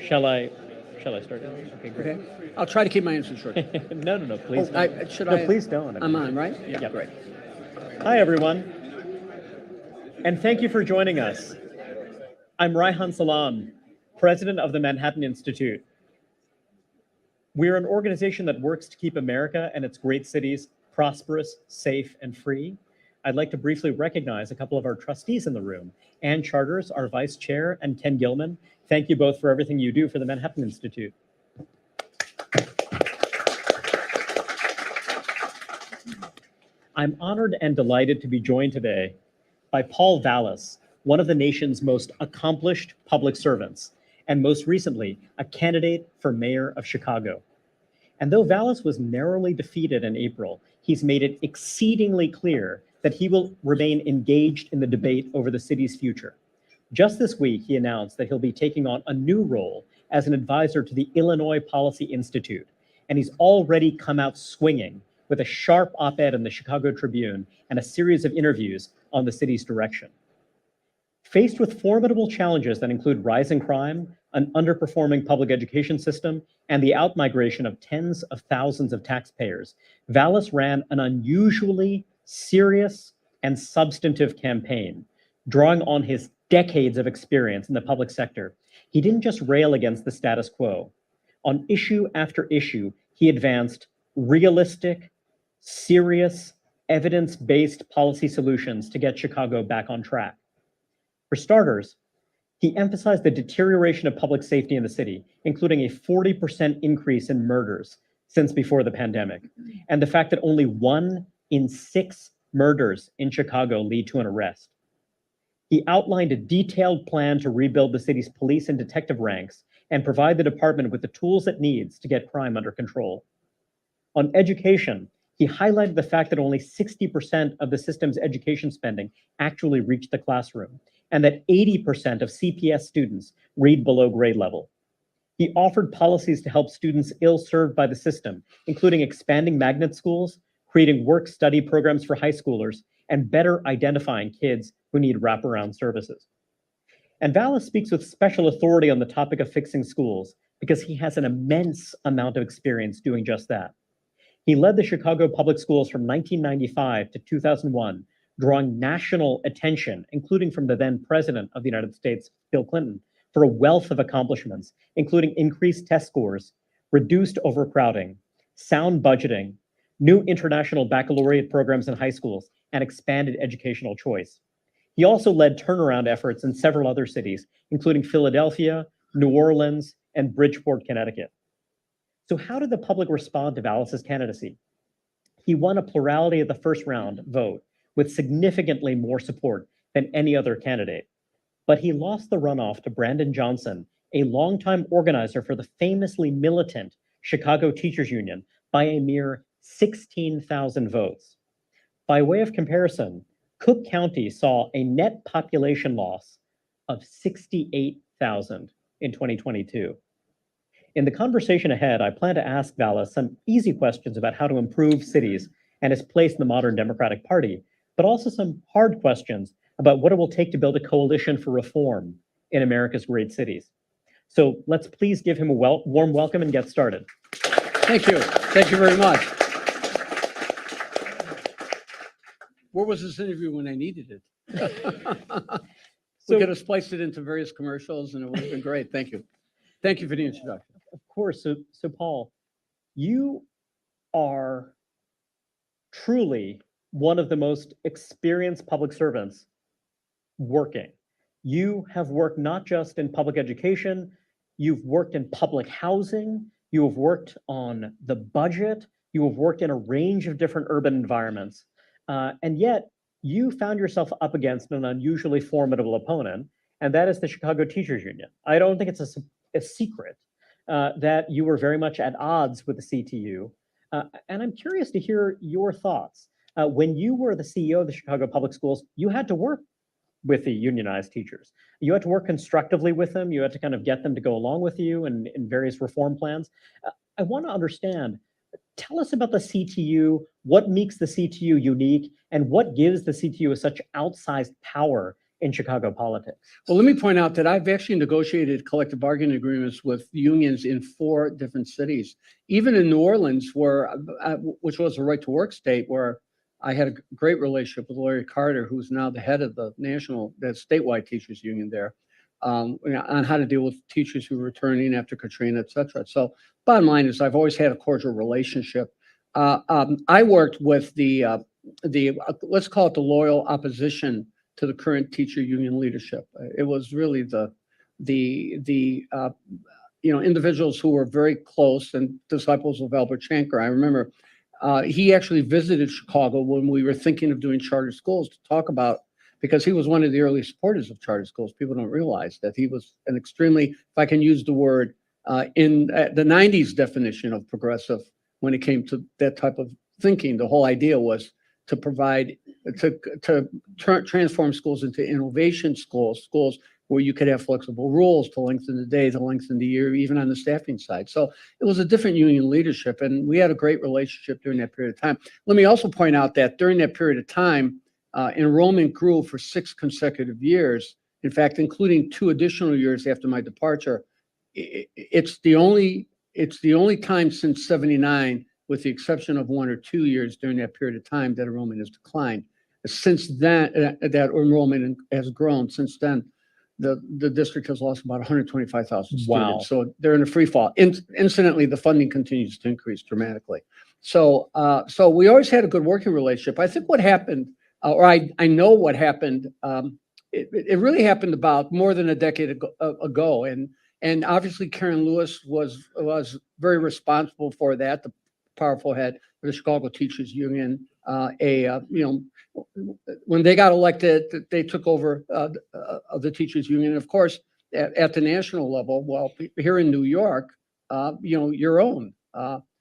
Shall I start? Okay, great. Okay. I'll try to keep my answer short. No, please don't. Should No, I? please don't. I'm on, right? Yeah. Great. Hi, everyone, and thank you for joining us. I'm Raihan Salam, president of the Manhattan Institute. We're an organization that works to keep America and its great cities prosperous, safe, and free. I'd like to briefly recognize a couple of our trustees in the room. Ann Charters, our vice chair, and Ken Gilman. Thank you both for everything you do for the Manhattan Institute. I'm honored and delighted to be joined today by Paul Vallas, one of the nation's most accomplished public servants, and most recently, a candidate for mayor of Chicago. And though Vallas was narrowly defeated in April, he's made it exceedingly clear that he will remain engaged in the debate over the city's future. Just this week, he announced that he'll be taking on a new role as an advisor to the Illinois Policy Institute, and he's already come out swinging with a sharp op-ed in the Chicago Tribune and a series of interviews on the city's direction. Faced with formidable challenges that include rising crime, an underperforming public education system, and the outmigration of tens of thousands of taxpayers, Vallas ran an unusually serious and substantive campaign, drawing on his decades of experience in the public sector. He didn't just rail against the status quo. On issue after issue, he advanced realistic, serious, evidence-based policy solutions to get Chicago back on track. For starters, he emphasized the deterioration of public safety in the city, including a 40% increase in murders since before the pandemic, and the fact that only 1 in 6 murders in Chicago lead to an arrest. He outlined a detailed plan to rebuild the city's police and detective ranks and provide the department with the tools it needs to get crime under control. On education, he highlighted the fact that only 60% of the system's education spending actually reached the classroom, and that 80% of CPS students read below grade level. He offered policies to help students ill-served by the system, including expanding magnet schools, creating work-study programs for high schoolers, and better identifying kids who need wraparound services. And Vallas speaks with special authority on the topic of fixing schools because he has an immense amount of experience doing just that. He led the Chicago public schools from 1995 to 2001, drawing national attention, including from the then president of the United States, Bill Clinton, for a wealth of accomplishments, including increased test scores, reduced overcrowding, sound budgeting, new international baccalaureate programs in high schools, and expanded educational choice. He also led turnaround efforts in several other cities, including Philadelphia, New Orleans, and Bridgeport, Connecticut. So how did the public respond to Vallas's candidacy? He won a plurality of the first round vote with significantly more support than any other candidate. But he lost the runoff to Brandon Johnson, a longtime organizer for the famously militant Chicago Teachers Union, by a mere 16,000 votes. By way of comparison, Cook County saw a net population loss of 68,000 in 2022. In the conversation ahead, I plan to ask Vallas some easy questions about how to improve cities and his place in the modern Democratic Party, but also some hard questions about what it will take to build a coalition for reform in America's great cities. So let's please give him a warm welcome and get started. Thank you. Thank you very much. Where was this interview when I needed it? We could have spliced it into various commercials and it would have been great. Thank you. Thank you for the introduction. Of course. So Paul, you are truly one of the most experienced public servants working. You have worked not just in public education, you've worked in public housing, you have worked on the budget, you have worked in a range of different urban environments, and yet you found yourself up against an unusually formidable opponent, and that is the Chicago Teachers Union. I don't think it's a secret that you were very much at odds with the CTU, and I'm curious to hear your thoughts. When you were the CEO of the Chicago Public Schools, you had to work with the unionized teachers. You had to work constructively with them. You had to kind of get them to go along with you in various reform plans. I want to understand, tell us about the CTU, what makes the CTU unique, and what gives the CTU such outsized power in Chicago politics? Well, let me point out that I've actually negotiated collective bargaining agreements with unions in 4 different cities, even in New Orleans, where, which was a right to work state, where I had a great relationship with Larry Carter, who's now the head of the statewide teachers union there, on how to deal with teachers who are returning after Katrina, et cetera. So bottom line is I've always had a cordial relationship. I worked with let's call it the loyal opposition to the current teacher union leadership. It was really the individuals who were very close and disciples of Albert Shanker. I remember he actually visited Chicago when we were thinking of doing charter schools to talk about, because he was one of the early supporters of charter schools. People don't realize that he was an extremely, if I can use the word, in the 90s definition of progressive when it came to that type of thinking. The whole idea was to provide, to transform schools into innovation schools where you could have flexible rules to lengthen the day, to lengthen the year, even on the staffing side. So it was a different union leadership, and we had a great relationship during that period of time. Let me also point out that during that period of time, enrollment grew for 6 consecutive years. In fact, including 2 additional years after my departure. It's the only time since '79, with the exception of 1 or 2 years during that period of time, that enrollment has declined. Since then, that enrollment has grown. Since then, the district has lost about 125,000 students. Wow. So they're in a free fall. Incidentally, the funding continues to increase dramatically. So we always had a good working relationship. I think what happened, or I know what happened, it really happened about more than a decade ago. And obviously Karen Lewis was very responsible for that, the powerful head of the Chicago Teachers Union. When they got elected, they took over of the Teachers Union. Of course, at the national level, well, here in New York, your own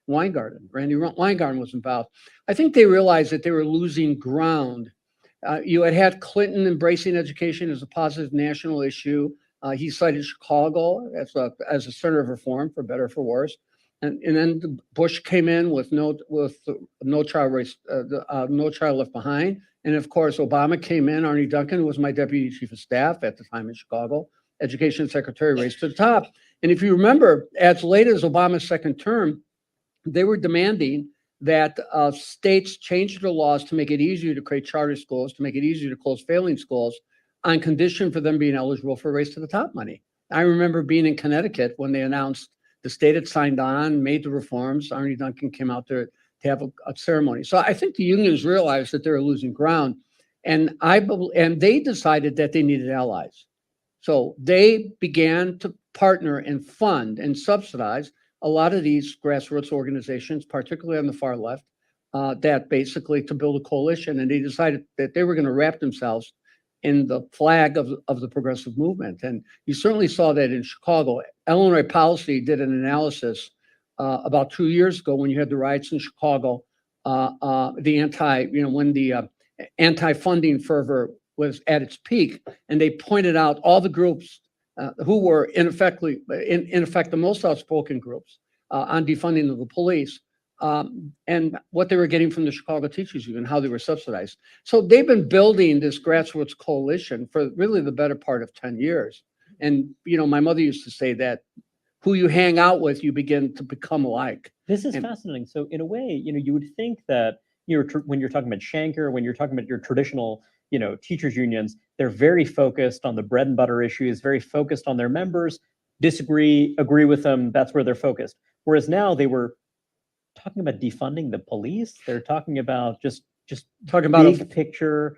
Weingarten, Randy Weingarten was involved. I think they realized that they were losing ground. You had Clinton embracing education as a positive national issue. He cited Chicago as a center of reform, for better or for worse. And then Bush came in with no child left behind. And of course, Obama came in. Arne Duncan, who was my deputy chief of staff at the time in Chicago, education secretary, raised to the top. And if you remember, as late as Obama's second term, they were demanding that states change their laws to make it easier to create charter schools, to make it easier to close failing schools, on condition for them being eligible for race to the top money. I remember being in Connecticut when they announced the state had signed on, made the reforms. Arne Duncan came out there to have a ceremony. So I think the unions realized that they were losing ground, and they decided that they needed allies. So they began to partner and fund and subsidize a lot of these grassroots organizations, particularly on the far left, that basically to build a coalition. And they decided that they were going to wrap themselves in the flag of the progressive movement. And you certainly saw that in Chicago. Illinois Policy did an analysis about 2 years ago when you had the riots in Chicago, when the anti-funding fervor was at its peak, and they pointed out all the groups who were in effect the most outspoken groups on defunding of the police, and what they were getting from the Chicago Teachers Union, how they were subsidized. So they've been building this grassroots coalition for really the better part of 10 years. And, my mother used to say that who you hang out with, you begin to become alike. This is fascinating. So in a way, you would think that when you're talking about Shanker, when you're talking about your traditional, teachers unions, they're very focused on the bread and butter issues, very focused on their members, disagree, agree with them. That's where they're focused. Whereas now they were talking about defunding the police. They're talking about just talking about big picture.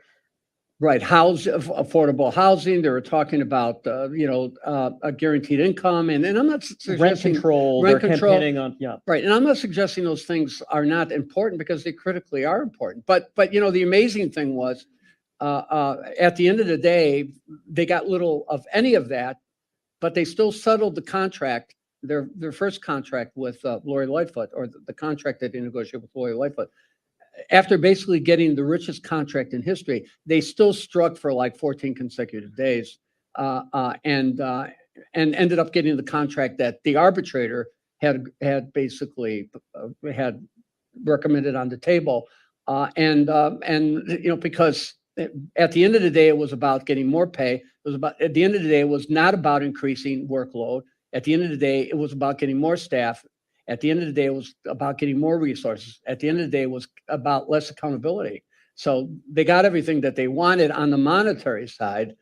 Right, affordable housing. They were talking about a guaranteed income, and I'm not suggesting rent control. They're campaigning on right, and I'm not suggesting those things are not important, because they critically are important. But the amazing thing was, at the end of the day, they got little of any of that, but they still settled the contract, their first contract with Lori Lightfoot, or the contract that they negotiated with Lori Lightfoot. After basically getting the richest contract in history, they still struck for like 14 consecutive days, and ended up getting the contract that the arbitrator had basically had recommended on the table, because at the end of the day, it was about getting more pay. It was about, at the end of the day, it was not about increasing workload. At the end of the day, it was about getting more staff. At the end of the day, it was about getting more resources. At the end of the day, it was about less accountability. So they got everything that they wanted on the monetary side.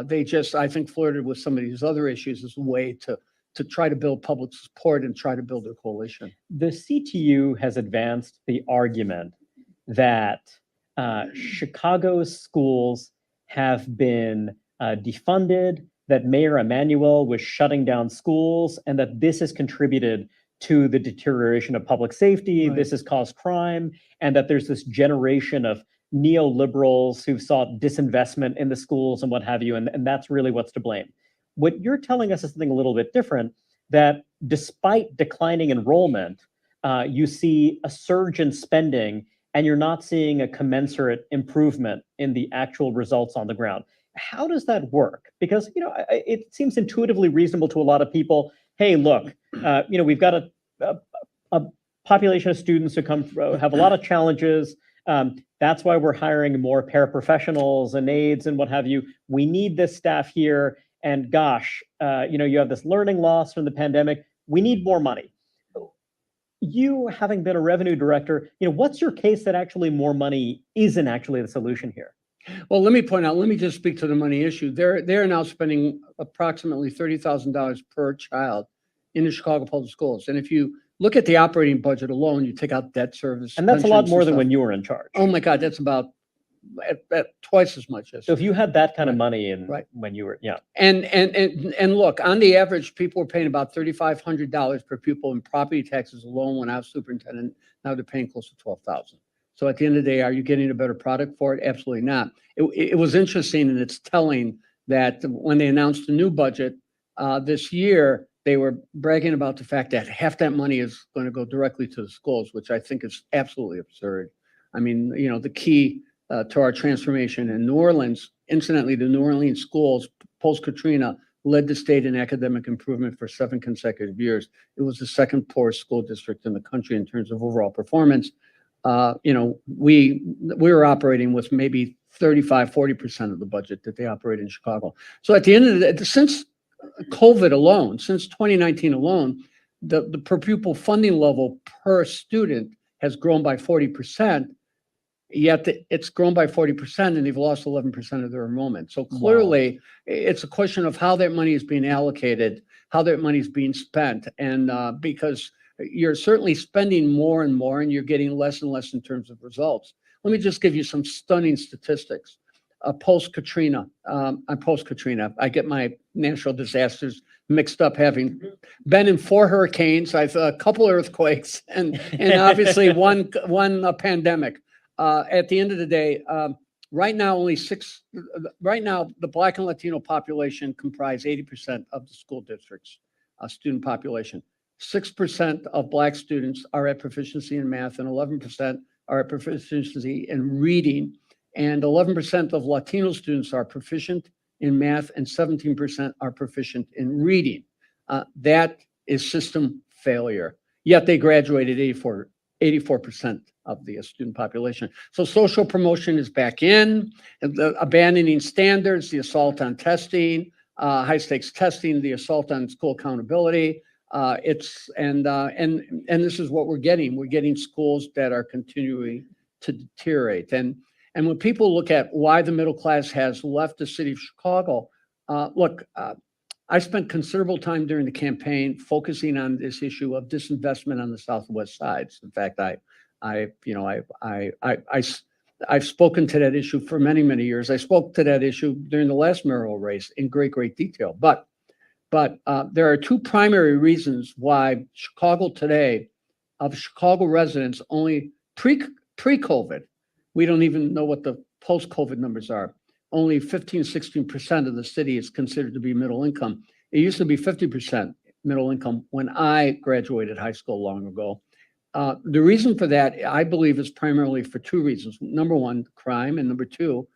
They just, I think, flirted with some of these other issues as a way to try to build public support and try to build their coalition. The CTU has advanced the argument that Chicago's schools have been defunded, that Mayor Emanuel was shutting down schools, and that this has contributed to the deterioration of public safety. Right. This has caused crime, and that there's this generation of neoliberals who've sought disinvestment in the schools and what have you, and that's really what's to blame. What you're telling us is something a little bit different, that despite declining enrollment, you see a surge in spending, and you're not seeing a commensurate improvement in the actual results on the ground. How does that work? Because, it seems intuitively reasonable to a lot of people. Hey, look, we've got a population of students who have a lot of challenges. That's why we're hiring more paraprofessionals and aides and what have you. We need this staff here. And gosh, you have this learning loss from the pandemic. We need more money. You, having been a revenue director, what's your case that actually more money isn't actually the solution here? Well, let me point out, let me just speak to the money issue. They're now spending approximately $30,000 per child in the Chicago public schools. And if you look at the operating budget alone, you take out debt service. And that's a lot more than stuff. when you were in charge. Oh my God, that's about at twice as much as. So if you had that kind of Right. money Right. when you were, yeah. And look, on the average, people were paying about $3,500 per pupil in property taxes alone when I was superintendent. Now they're paying close to $12,000. So at the end of the day, are you getting a better product for it? Absolutely not. It was interesting, and it's telling that when they announced the new budget this year, they were bragging about the fact that half that money is going to go directly to the schools, which I think is absolutely absurd. I mean, the key to our transformation in New Orleans, incidentally, the New Orleans schools post-Katrina led the state in academic improvement for 7 consecutive years. It was the second poorest school district in the country in terms of overall performance. We were operating with maybe 35-40% of the budget that they operate in Chicago. So at the end of the day, since COVID alone, since 2019 alone, the per pupil funding level per student has grown by 40%. Yet it's grown by 40% and they've lost 11% of their enrollment. So clearly, it's a question of how that money is being allocated, how that money is being spent. And because you're certainly spending more and more and you're getting less and less in terms of results. Let me just give you some stunning statistics. Post-Katrina, I get my natural disasters mixed up, having been in 4 hurricanes, I've a couple earthquakes, and obviously one pandemic. At the end of the day, right now, the Black and Latino population comprise 80% of the school district's student population. 6% of Black students are at proficiency in math, and 11% are at proficiency in reading, and 11% of Latino students are proficient in math, and 17% are proficient in reading. That is system failure. Yet they graduated 84% of the student population. So social promotion is back in, abandoning standards, the assault on testing, high stakes testing, the assault on school accountability. And this is what we're getting. We're getting schools that are continuing to deteriorate. And when people look at why the middle class has left the city of Chicago, I spent considerable time during the campaign focusing on this issue of disinvestment on the southwest sides. In fact, I've spoken to that issue for many, many years. I spoke to that issue during the last mayoral race in great detail. But there are 2 primary reasons why Chicago today, of Chicago residents, only pre-COVID, we don't even know what the post-COVID numbers are. Only 15-16% of the city is considered to be middle income. It used to be 50% middle income when I graduated high school long ago. The reason for that, I believe, is primarily for 2 reasons. Number 1, crime, and number 2,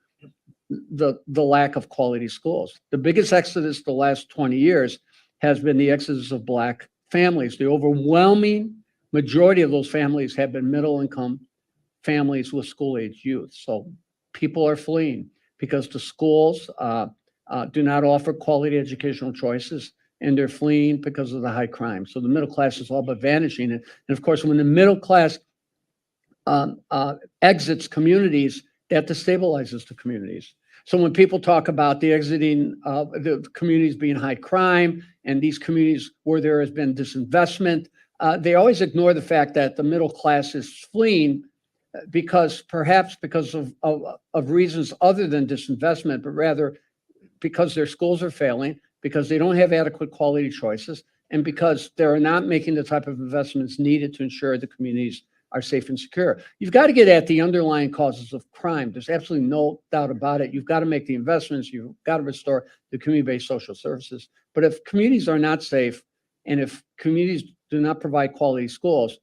the lack of quality schools. The biggest exodus the last 20 years has been the exodus of Black families. The overwhelming majority of those families have been middle income families with school-age youth. So people are fleeing because the schools do not offer quality educational choices, and they're fleeing because of the high crime. So the middle class is all but vanishing. And of course, when the middle class exits communities, that destabilizes the communities. So when people talk about the exiting of the communities being high crime and these communities where there has been disinvestment, they always ignore the fact that the middle class is fleeing perhaps because of reasons other than disinvestment, but rather because their schools are failing, because they don't have adequate quality choices, and because they're not making the type of investments needed to ensure the communities are safe and secure. You've got to get at the underlying causes of crime. There's absolutely no doubt about it. You've got to make the investments. You've got to restore the community-based social services. But if communities are not safe, and if communities do not provide quality schools,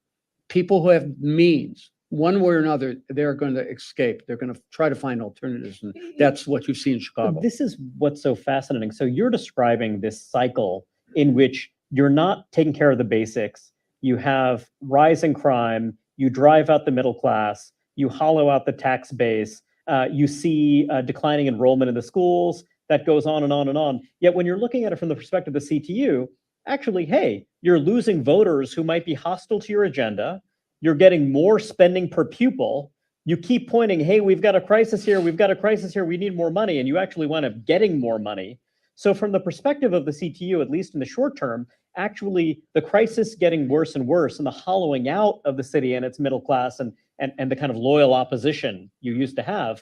people who have means, one way or another, they're going to escape. They're going to try to find alternatives. And that's what you see in Chicago. This is what's so fascinating. So you're describing this cycle in which you're not taking care of the basics. You have rising crime. You drive out the middle class, you hollow out the tax base, you see declining enrollment in the schools, that goes on and on and on. Yet when you're looking at it from the perspective of the CTU, actually, hey, you're losing voters who might be hostile to your agenda, you're getting more spending per pupil, you keep pointing, hey, we've got a crisis here, we've got a crisis here, we need more money, and you actually wind up getting more money. So from the perspective of the CTU, at least in the short term, actually the crisis getting worse and worse and the hollowing out of the city and its middle class and the kind of loyal opposition you used to have,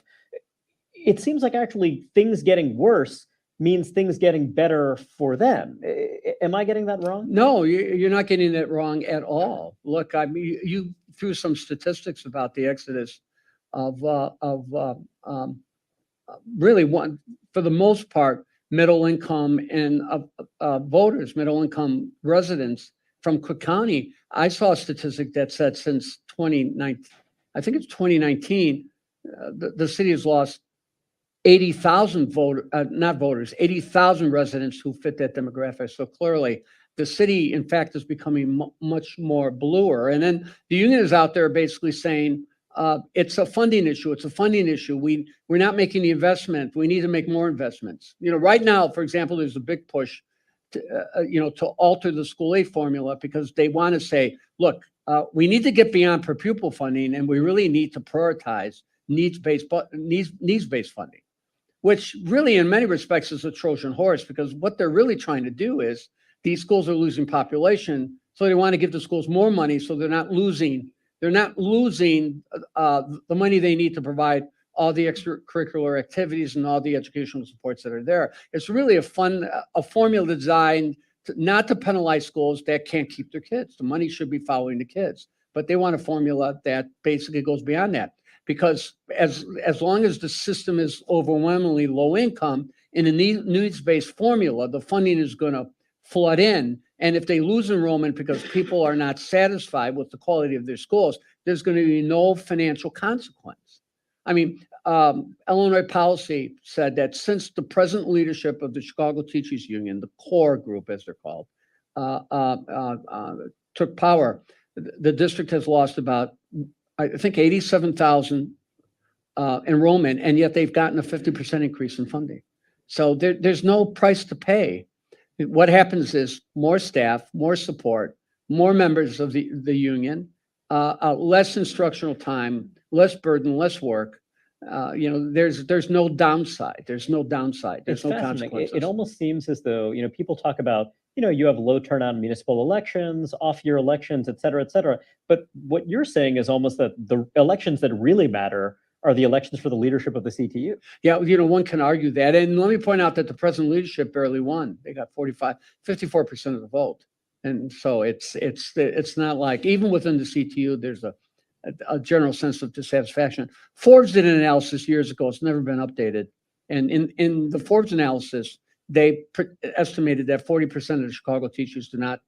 it seems like actually things getting worse means things getting better for them. Am I getting that wrong? No, you're not getting it wrong at all. Look, I mean, you threw some statistics about the exodus of really one, for the most part, middle income and voters, middle income residents from Cook County. I saw a statistic that said since 2019, I think it's 2019, the city has lost 80,000 80,000 residents who fit that demographic. So clearly the city, in fact, is becoming much more bluer. And then the union is out there basically saying, it's a funding issue. It's a funding issue. We're not making the investment. We need to make more investments. Right now, for example, there's a big push to, to alter the school aid formula because they want to say, look, we need to get beyond per pupil funding, and we really need to prioritize needs-based funding, which really, in many respects, is a Trojan horse because what they're really trying to do is these schools are losing population, so they want to give the schools more money, so they're not losing. They're not losing the money they need to provide all the extracurricular activities and all the educational supports that are there. It's really a formula designed not to penalize schools that can't keep their kids. The money should be following the kids, but they want a formula that basically goes beyond that. Because as long as the system is overwhelmingly low income in a needs-based formula, the funding is going to flood in. And if they lose enrollment because people are not satisfied with the quality of their schools, there's going to be no financial consequence. I mean, Illinois Policy said that since the present leadership of the Chicago Teachers Union, the core group as they're called, took power, the district has lost about, I think, 87,000 enrollment, and yet they've gotten a 50% increase in funding. So there's no price to pay. What happens is more staff, more support, more members of the union, less instructional time, less burden, less work. There's no downside. There's no downside. There's no consequences. It almost seems as though, people talk about, you have low turnout in municipal elections, off-year elections, et cetera, et cetera. But what you're saying is almost that the elections that really matter are the elections for the leadership of the CTU. Yeah, one can argue that. And let me point out that the present leadership barely won. They got 54% of the vote. And so it's not like, even within the CTU, there's a general sense of dissatisfaction. Forbes did an analysis years ago. It's never been updated. And in the Forbes analysis, they estimated that 40% of the Chicago teachers do not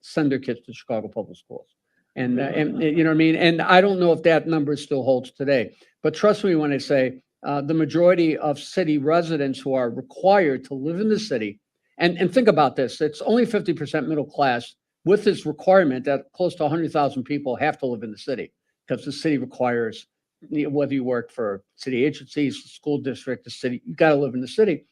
send their kids to Chicago public schools. And you know what I mean? And I don't know if that number still holds today. But trust me when I say the majority of city residents who are required to live in the city, and think about this, it's only 50% middle class with this requirement that close to 100,000 people have to live in the city because the city requires whether you work for city agencies, the school district, the city, you got to live in the city.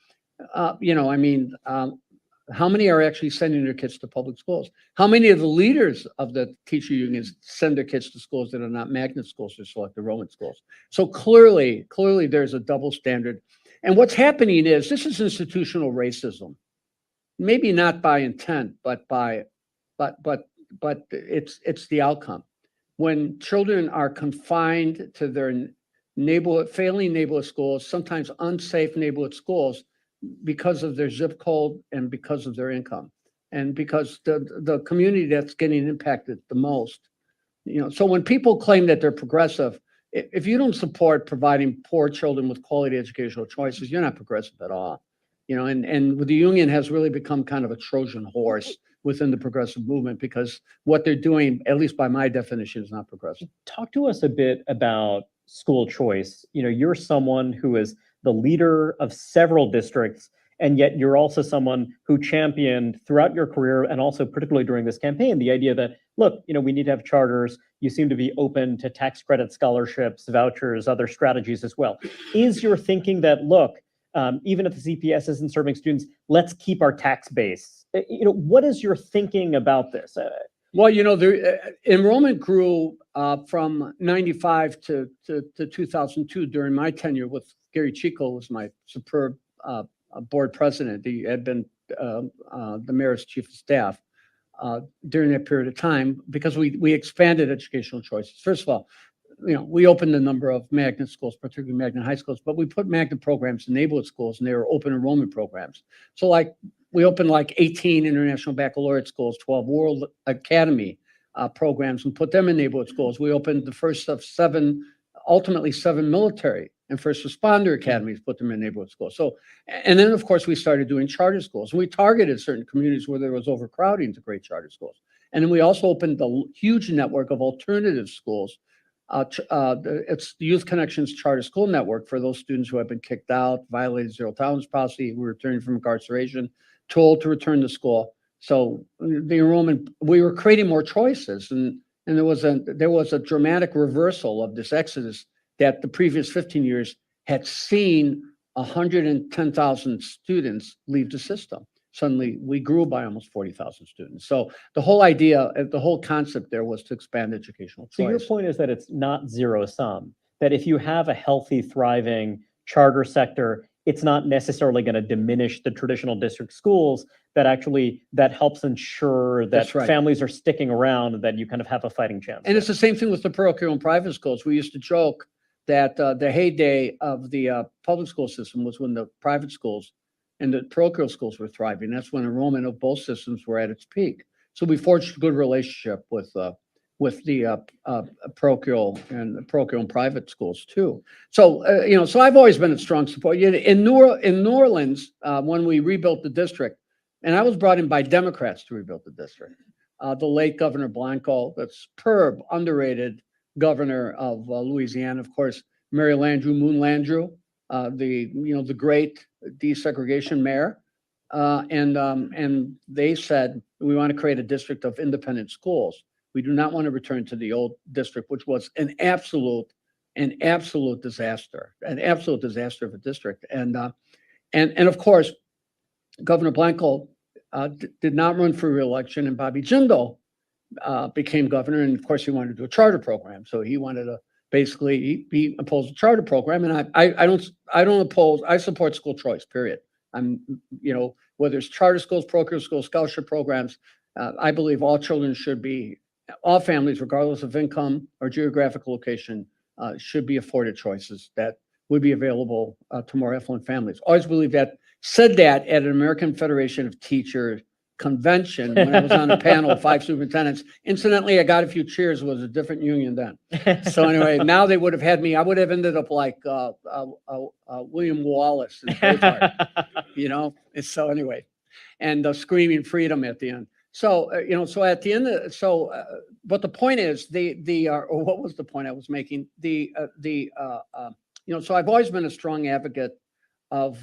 How many are actually sending their kids to public schools? How many of the leaders of the teacher unions send their kids to schools that are not magnet schools or select enrollment schools? So clearly there's a double standard. And what's happening is this is institutional racism. Maybe not by intent, but it's the outcome. When children are confined to their failing neighborhood schools, sometimes unsafe neighborhood schools, because of their zip code and because of their income, and because the community that's getting impacted the most. So when people claim that they're progressive, if you don't support providing poor children with quality educational choices, you're not progressive at all. And the union has really become kind of a Trojan horse within the progressive movement, because what they're doing, at least by my definition, is not progressive. Talk to us a bit about school choice. You're someone who is the leader of several districts, and yet you're also someone who championed throughout your career, and also particularly during this campaign, the idea that, look, we need to have charters. You seem to be open to tax credit scholarships, vouchers, other strategies as well. Is your thinking that, look, even if the CPS isn't serving students, let's keep our tax base? What is your thinking about this? Well, the enrollment grew from 95 to 2002 during my tenure with Gary Chico, was my superb board president. He had been the mayor's chief of staff during that period of time, because we expanded educational choices. First of all, we opened a number of magnet schools, particularly magnet high schools, but we put magnet programs in neighborhood schools, and they were open enrollment programs. So we opened 18 international baccalaureate schools, 12 World Academy programs, and put them in neighborhood schools. We opened the first of ultimately seven military and first responder academies, put them in neighborhood schools. So, and then of course we started doing charter schools. And we targeted certain communities where there was overcrowding to create charter schools. And then we also opened a huge network of alternative schools. It's the Youth Connections Charter School Network for those students who have been kicked out, violated zero tolerance policy, who are returning from incarceration, told to return to school. So the enrollment, we were creating more choices, and there was a dramatic reversal of this exodus that the previous 15 years had seen 110,000 students leave the system. Suddenly we grew by almost 40,000 students. So the whole idea, the whole concept there was to expand educational choice. So your point is that it's not zero sum, that if you have a healthy, thriving charter sector, it's not necessarily going to diminish the traditional district schools, that helps ensure that families are sticking around, that you kind of have a fighting chance. And it's the same thing with the parochial and private schools. We used to joke that the heyday of the public school system was when the private schools and the parochial schools were thriving. That's when enrollment of both systems were at its peak. So we forged a good relationship with the parochial and private schools too. So so I've always been a strong supporter. In New Orleans, when we rebuilt the district, and I was brought in by Democrats to rebuild the district. The late Governor Blanco, that superb, underrated governor of Louisiana, of course, Mary Landrieu, Moon Landrieu, the great desegregation mayor, and they said, we want to create a district of independent schools. We do not want to return to the old district, which was an absolute disaster of a district. And of course, Governor Blanco did not run for re-election, and Bobby Jindal became governor, and of course he wanted to do a charter program. So he wanted to basically he opposed the charter program, and I don't oppose. I support school choice. Period. I'm whether it's charter schools, parochial schools, scholarship programs. I believe all families, regardless of income or geographic location, should be afforded choices that would be available to more affluent families. Always believe that. Said that at an American Federation of Teachers convention when I was on a panel of 5 superintendents. Incidentally, I got a few cheers. It was a different union then. So anyway, now they would have had me. I would have ended up like William Wallace in Braveheart, So anyway, and screaming freedom at the end. So so at the end, but the point is, or what was the point I was making? So I've always been a strong advocate of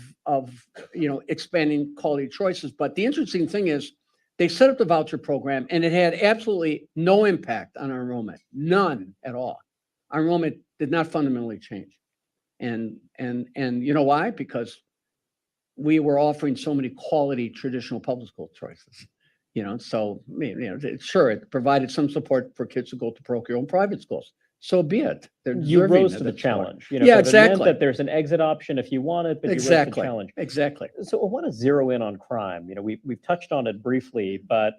expanding quality choices. But the interesting thing is, they set up the voucher program, and it had absolutely no impact on our enrollment, none at all. Our enrollment did not fundamentally change. And you know why? Because we were offering so many quality traditional public school choices. So sure, it provided some support for kids to go to parochial and private schools. So be it. They're You deserving rose of to the that support. challenge. Yeah, So it meant exactly. that there's an exit option if you want it, but you rose to the Exactly. challenge. Exactly. So I want to zero in on crime. We've touched on it briefly, but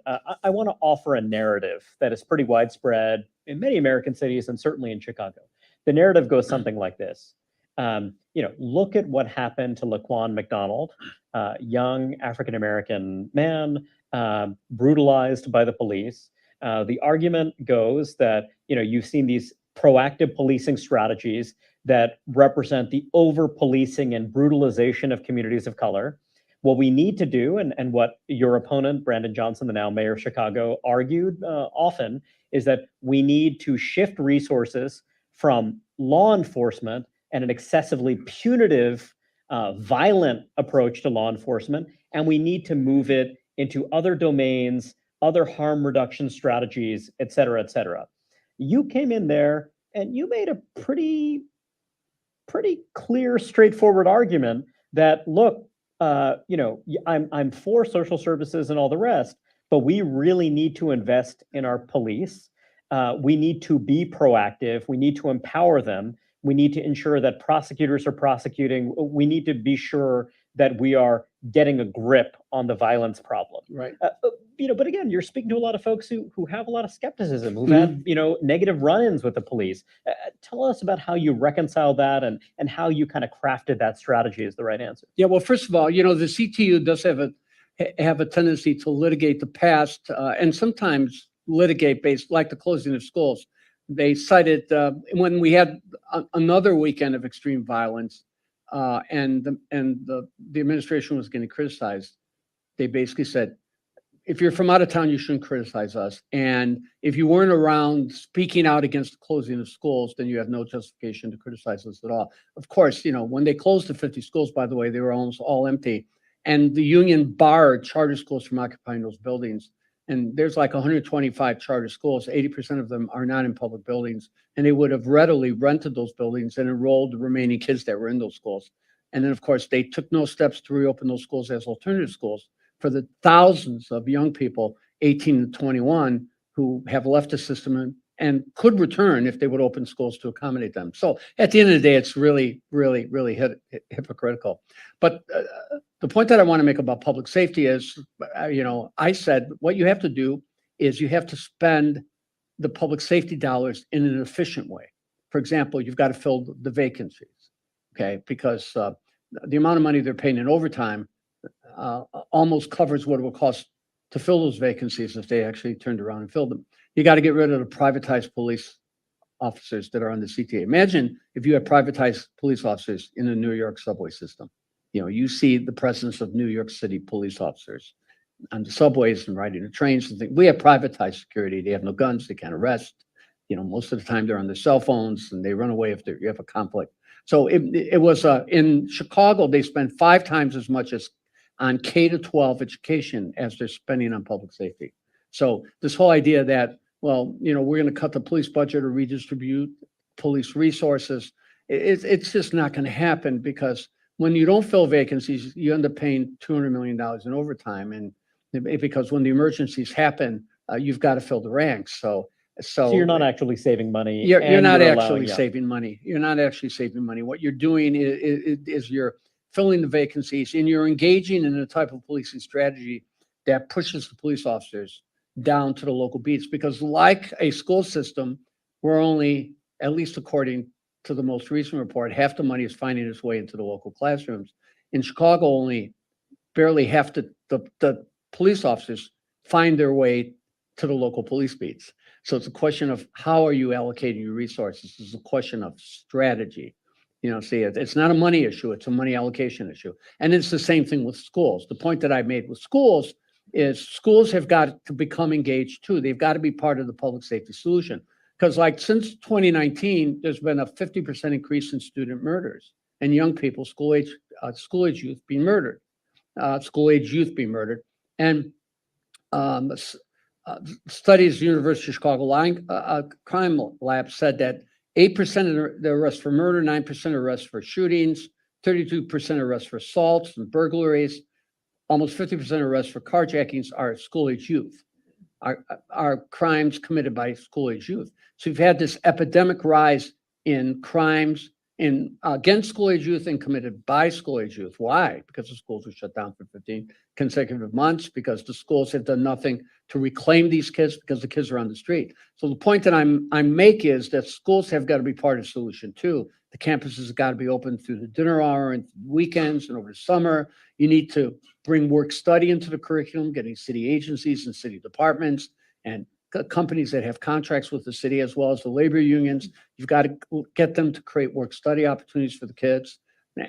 I want to offer a narrative that is pretty widespread in many American cities and certainly in Chicago. The narrative goes something like this. Look at what happened to Laquan McDonald, young African-American man, brutalized by the police. The argument goes that, you've seen these proactive policing strategies that represent the over-policing and brutalization of communities of color. What we need to do, and what your opponent, Brandon Johnson, the now mayor of Chicago, argued often, is that we need to shift resources from law enforcement and an excessively punitive, violent approach to law enforcement, and we need to move it into other domains, other harm reduction strategies, et cetera, et cetera. You came in there and you made a pretty clear, straightforward argument that, look, I'm for social services and all the rest, but we really need to invest in our police. We need to be proactive. We need to empower them. We need to ensure that prosecutors are prosecuting. We need to be sure that we are getting a grip on the violence problem. Right. But again, you're speaking to a lot of folks who have a lot of skepticism, who've had, negative run-ins with the police. Tell us about how you reconcile that and how you kind of crafted that strategy as the right answer. Yeah, well, first of all, the CTU does have a tendency to litigate the past and sometimes litigate based, like the closing of schools. They cited when we had another weekend of extreme violence and the administration was getting criticized. They basically said, if you're from out of town, you shouldn't criticize us. And if you weren't around speaking out against the closing of schools, then you have no justification to criticize us at all. Of course, when they closed the 50 schools, by the way, they were almost all empty. And the union barred charter schools from occupying those buildings. And there's like 125 charter schools. 80% of them are not in public buildings. And they would have readily rented those buildings and enrolled the remaining kids that were in those schools. And then, of course, they took no steps to reopen those schools as alternative schools for the thousands of young people, 18 to 21, who have left the system and could return if they would open schools to accommodate them. So at the end of the day, it's really, really, really hypocritical. But the point that I want to make about public safety is, I said what you have to do is you have to spend the public safety dollars in an efficient way. For example, you've got to fill the vacancies, okay? Because the amount of money they're paying in overtime almost covers what it will cost to fill those vacancies if they actually turned around and filled them. You got to get rid of the privatized police officers that are on the CTA. Imagine if you had privatized police officers in the New York subway system. You see the presence of New York City police officers on the subways and riding the trains and things. We have privatized security. They have no guns. They can't arrest. Most of the time they're on their cell phones and they run away if you have a conflict. So it was in Chicago, they spend 5 times as much as on K-12 education as they're spending on public safety. So this whole idea that, well, we're going to cut the police budget or redistribute police resources, it's just not going to happen, because when you don't fill vacancies, you end up paying $200 million in overtime. And because when the emergencies happen, you've got to fill the ranks. So you're not actually saving money. You're not actually saving money. You're not actually saving money. What you're doing is you're filling the vacancies, and you're engaging in a type of policing strategy that pushes the police officers down to the local beats. Because like a school system, we're only, at least according to the most recent report, half the money is finding its way into the local classrooms. In Chicago, only barely half the police officers find their way to the local police beats. So it's a question of how are you allocating your resources? It's a question of strategy. It's not a money issue, it's a money allocation issue. And it's the same thing with schools. The point that I made with schools is schools have got to become engaged too. They've got to be part of the public safety solution. Because since 2019, there's been a 50% increase in student murders and young people, school age youth being murdered. And studies, University of Chicago Crime Lab said that 8% of the arrests for murder, 9% arrests for shootings, 32% arrests for assaults and burglaries, almost 50% arrests for carjackings are school-age youth, are crimes committed by school-age youth. So you've had this epidemic rise in crimes against school-age youth and committed by school-age youth. Why? Because the schools were shut down for 15 consecutive months, because the schools have done nothing to reclaim these kids, because the kids are on the street. So the point that I make is that schools have got to be part of the solution too. The campuses have got to be open through the dinner hour and weekends and over the summer. You need to bring work study into the curriculum, getting city agencies and city departments and companies that have contracts with the city, as well as the labor unions. You've got to get them to create work study opportunities for the kids.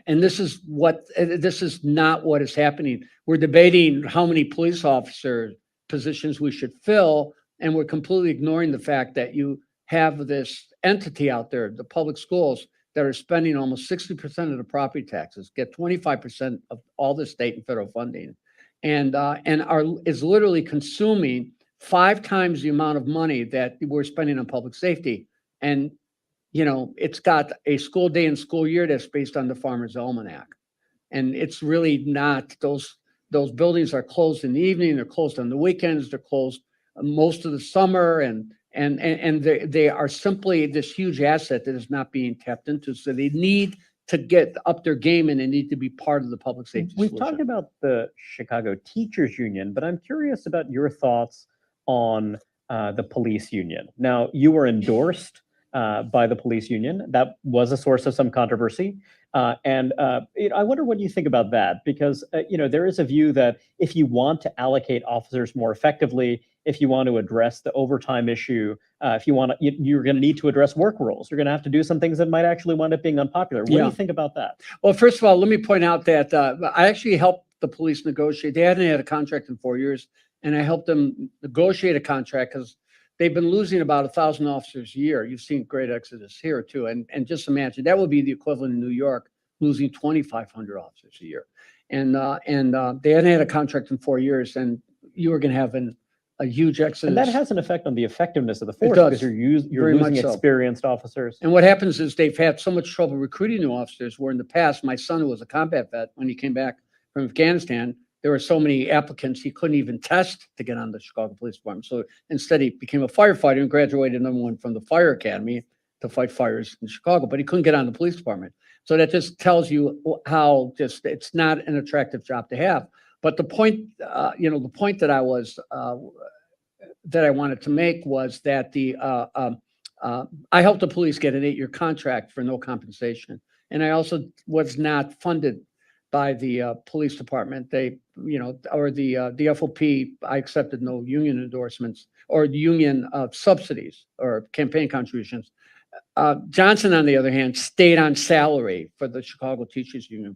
And this is not what is happening. We're debating how many police officer positions we should fill, and we're completely ignoring the fact that you have this entity out there, the public schools, that are spending almost 60% of the property taxes, get 25% of all the state and federal funding, and is literally consuming 5 times the amount of money that we're spending on public safety. And, it's got a school day and school year that's based on the Farmer's Almanac. And it's really not, those buildings are closed in the evening, they're closed on the weekends, they're closed most of the summer, and they are simply this huge asset that is not being tapped into. So they need to get up their game, and they need to be part of the public safety We've solution. talked about the Chicago Teachers Union, but I'm curious about your thoughts on the police union. Now, you were endorsed by the police union. That was a source of some controversy. And I wonder what you think about that, because there is a view that if you want to allocate officers more effectively, if you want to address the overtime issue, if you want to, you're going to need to address work rules. You're going to have to do some things that might actually wind up being unpopular. What do you think about that? Well, first of all, let me point out that I actually helped the police negotiate. They hadn't had a contract in 4 years, and I helped them negotiate a contract because they've been losing about 1,000 officers a year. You've seen great exodus here too, and just imagine that would be the equivalent in New York losing 2,500 officers a year, and they hadn't had a contract in 4 years, and you were going to have a huge exodus. And that has an effect on the effectiveness of the force, does, because you're very losing much so. experienced officers. And what happens is they've had so much trouble recruiting new officers, where in the past, my son, who was a combat vet, when he came back from Afghanistan, there were so many applicants, he couldn't even test to get on the Chicago Police Department. So instead, he became a firefighter and graduated #1 from the fire academy to fight fires in Chicago, but he couldn't get on the police department. So that just tells you how just it's not an attractive job to have. But the point, the point that I was that I wanted to make was that I helped the police get an 8-year contract for no compensation, and I also was not funded by the police department. They, or the FOP. I accepted no union endorsements or union subsidies or campaign contributions. Johnson, on the other hand, stayed on salary for the Chicago Teachers Union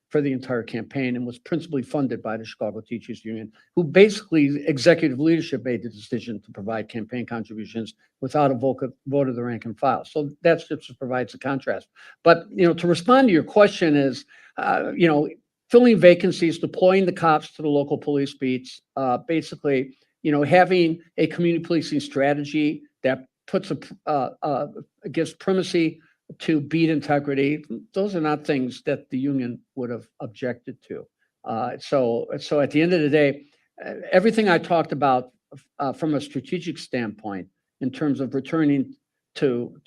for the entire campaign, and was principally funded by the Chicago Teachers Union, who basically executive leadership made the decision to provide campaign contributions without a vote of the rank and file. So that just provides a contrast. But, to respond to your question is, filling vacancies, deploying the cops to the local police beats, basically, having a community policing strategy that puts gives primacy to beat integrity. Those are not things that the union would have objected to. So at the end of the day, everything I talked about from a strategic standpoint, in terms of returning to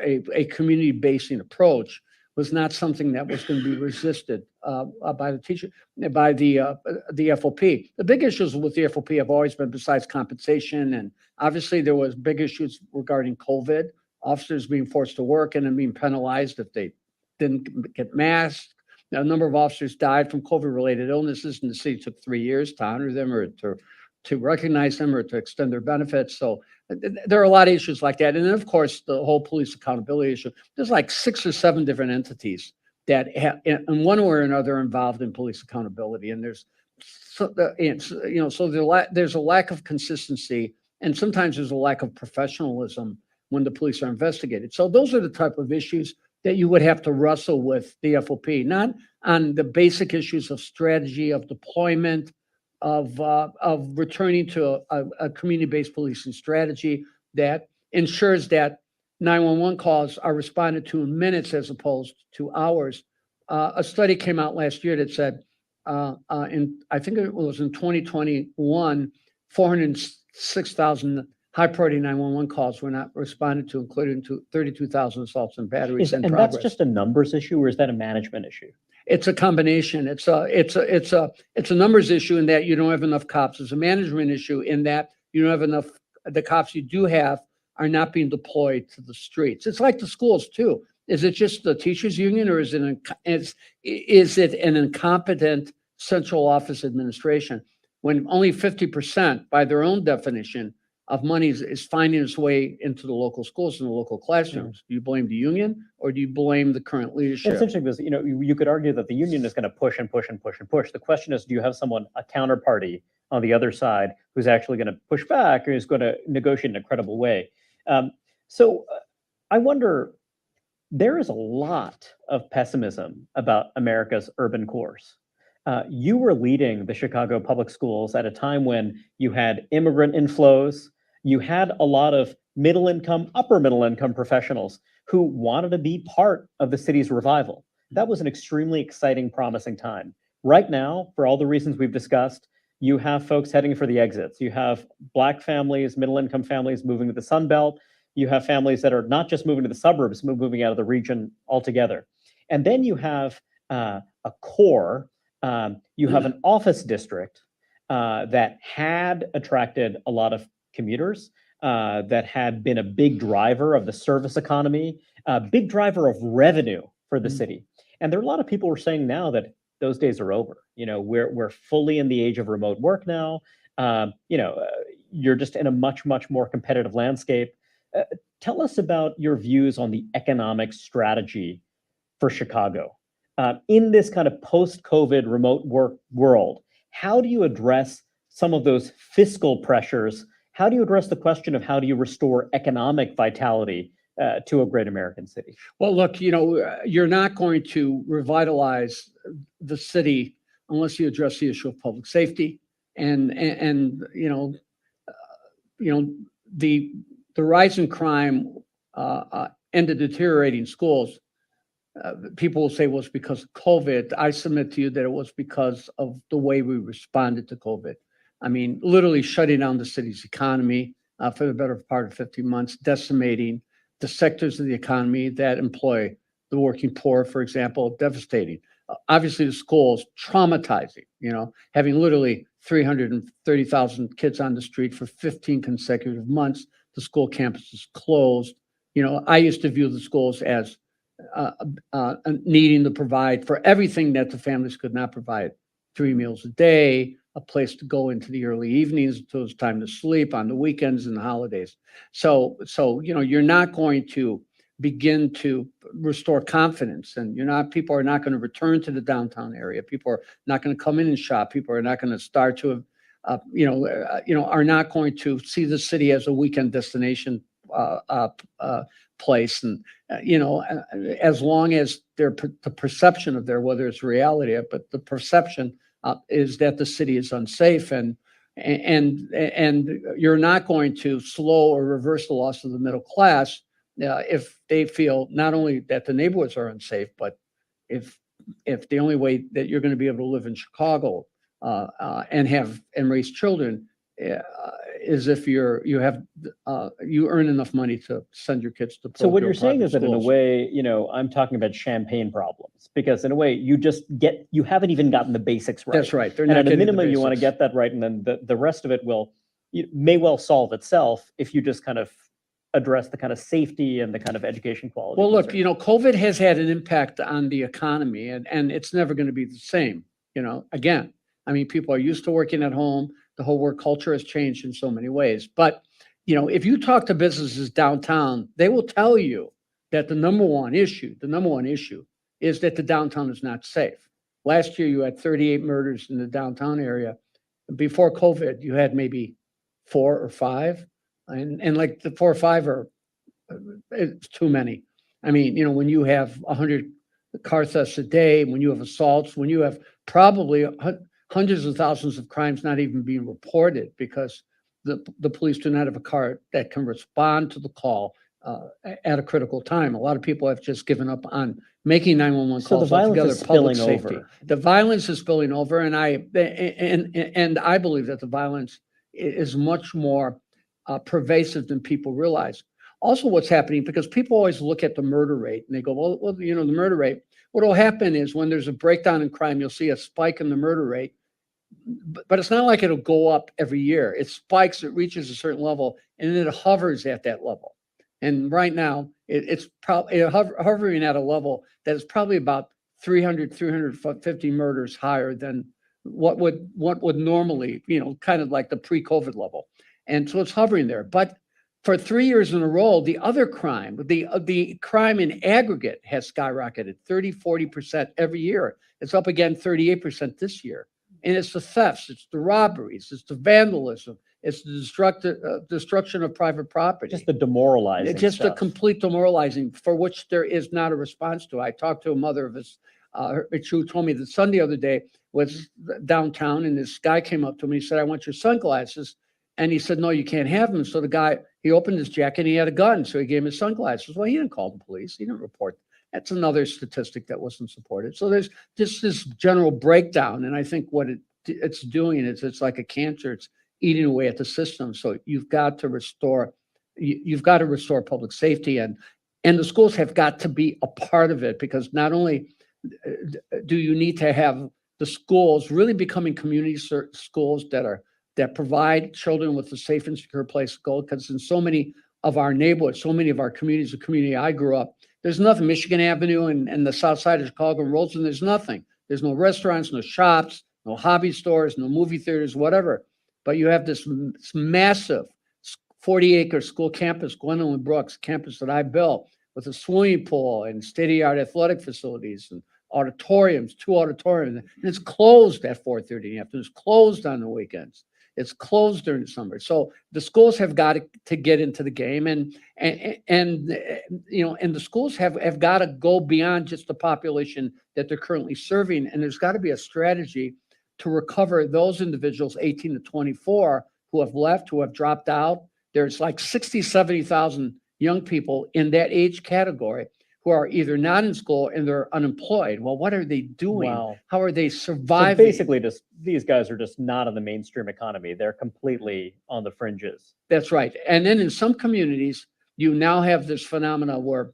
a community basing approach, was not something that was going to be resisted by the FOP. The big issues with the FOP have always been, besides compensation, and obviously there was big issues regarding COVID, officers being forced to work and then being penalized if they didn't get masked. Now, a number of officers died from COVID-related illnesses, and the city took 3 years to honor them, or to recognize them, or to extend their benefits. So there are a lot of issues like that. And then, of course, the whole police accountability issue. There's like 6 or 7 different entities that have, in one way or another, involved in police accountability. And there's there's a lack of consistency, and sometimes there's a lack of professionalism when the police are investigated. So those are the type of issues that you would have to wrestle with the FOP, not on the basic issues of strategy, of deployment, of returning to a community-based policing strategy that ensures that 911 calls are responded to in minutes as opposed to hours. A study came out last year that said, I think it was in 2021, 406,000 high priority 911 calls were not responded to, including 32,000 assaults and batteries in And progress. that's just a numbers issue, or is that a management issue? It's a combination. It's a numbers issue in that you don't have enough cops. It's a management issue in that you don't have enough. The cops you do have are not being deployed to the streets. It's like the schools too. Is it just the teachers union, or is it an incompetent central office administration when only 50% by their own definition of money is finding its way into the local schools and the local classrooms? Do you blame the union, or do you blame the current leadership? It's interesting because, you could argue that the union is going to push and push and push and push. The question is, do you have a counterparty on the other side who's actually going to push back, or who's going to negotiate in a credible way? So I wonder, there is a lot of pessimism about America's urban cores. You were leading the Chicago public schools at a time when you had immigrant inflows. You had a lot of middle income, upper middle income professionals who wanted to be part of the city's revival. That was an extremely exciting, promising time. Right now, for all the reasons we've discussed, you have folks heading for the exits. You have Black families, middle income families moving to the Sun Belt. You have families that are not just moving to the suburbs, moving out of the region altogether. And then you have a core, you have an office district that had attracted a lot of commuters, that had been a big driver of the service economy, a big driver of revenue for the city. And there are a lot of people who are saying now that those days are over. We're fully in the age of remote work now. You're just in a much, much more competitive landscape. Tell us about your views on the economic strategy for Chicago. In this kind of post-COVID remote work world, how do you address some of those fiscal pressures? How do you address the question of how do you restore economic vitality to a great American city? Well, look, you're not going to revitalize the city unless you address the issue of public safety and the rise in crime and the deteriorating schools. People will say, well, it's because of COVID. I submit to you that it was because of the way we responded to COVID. I mean, literally shutting down the city's economy for the better part of 15 months, decimating the sectors of the economy that employ the working poor, for example, devastating. Obviously, the schools, traumatizing, having literally 330,000 kids on the street for 15 consecutive months. The school campuses closed. I used to view the schools as needing to provide for everything that the families could not provide: 3 meals a day, a place to go into the early evenings until it's time to sleep, on the weekends and the holidays. So you're not going to begin to restore confidence, and people are not going to return to the downtown area. People are not going to come in and shop. People are not going to start to are not going to see the city as a weekend destination place. And as long as the perception of whether it's reality, but the perception is that the city is unsafe, and you're not going to slow or reverse the loss of the middle class if they feel not only that the neighborhoods are unsafe, but if the only way that you're going to be able to live in Chicago and raise children is if you earn enough money to send your kids to. So what you're saying is that in a way, I'm talking about champagne problems, because in a way you haven't even gotten the basics right. That's right. And at a minimum, you want to get that right, and then the rest of it may well solve itself if you just kind of address the kind of safety and the kind of education quality. Well, look, COVID has had an impact on the economy, and it's never going to be the same. Again, I mean, people are used to working at home. The whole work culture has changed in so many ways. But, if you talk to businesses downtown, they will tell you that the number one issue is that the downtown is not safe. Last year, you had 38 murders in the downtown area. Before COVID, you had maybe 4 or 5. And like the 4 or 5 it's too many. I mean, when you have 100 car thefts a day, when you have assaults, when you have probably hundreds of thousands of crimes not even being reported because the police do not have a car that can respond to the call at a critical time. A lot of people have just given up on making 911 So the calls violence altogether. is Public spilling safety. over. The violence is spilling over, and I believe that the violence is much more pervasive than people realize. Also, what's happening, because people always look at the murder rate and they go, well, the murder rate. What will happen is when there's a breakdown in crime, you'll see a spike in the murder rate, but it's not like it'll go up every year. It spikes, it reaches a certain level, and then it hovers at that level. And right now, it's probably hovering at a level that is probably about 300, 350 murders higher than what would normally, kind of like the pre-COVID level. And so it's hovering there. But for 3 years in a row, the other crime, the crime in aggregate has skyrocketed 30, 40% every year. It's up again 38% this year. And it's the thefts, it's the robberies, it's the vandalism, it's the destruction of private property. Just the demoralizing It's just stuff. a complete demoralizing for which there is not a response to. I talked to a mother of his, who told me the son the other day was downtown, and this guy came up to me. He said, "I want your sunglasses." And he said, "No, you can't have them." So the guy, he opened his jacket and he had a gun. So he gave him his sunglasses. Well, he didn't call the police. He didn't report. That's another statistic that wasn't supported. So there's just this general breakdown. And I think what it's doing is it's like a cancer. It's eating away at the system. So you've got to restore public safety, and the schools have got to be a part of it, because not only do you need to have the schools really becoming community schools that provide children with a safe and secure place to go, because in so many of our neighborhoods, so many of our communities, the community I grew up, there's nothing. Michigan Avenue and the south side of Chicago and Rollston, there's nothing. There's no restaurants, no shops, no hobby stores, no movie theaters, whatever. But you have this massive 40-acre school campus, Gwendolyn Brooks campus that I built, with a swimming pool and state-of-the-art athletic facilities and auditoriums, 2 auditoriums. And it's closed at 4:30 in the afternoon. It's closed on the weekends. It's closed during the summer. So the schools have got to get into the game, and the schools have got to go beyond just the population that they're currently serving. And there's got to be a strategy to recover those individuals 18 to 24 who have left, who have dropped out. There's like 60, 70,000 young people in that age category who are either not in school and they're unemployed. Well, what are they doing? Wow. How are they So surviving? basically, these guys are just not in the mainstream economy. They're completely on the fringes. That's right. And then in some communities, you now have this phenomena where,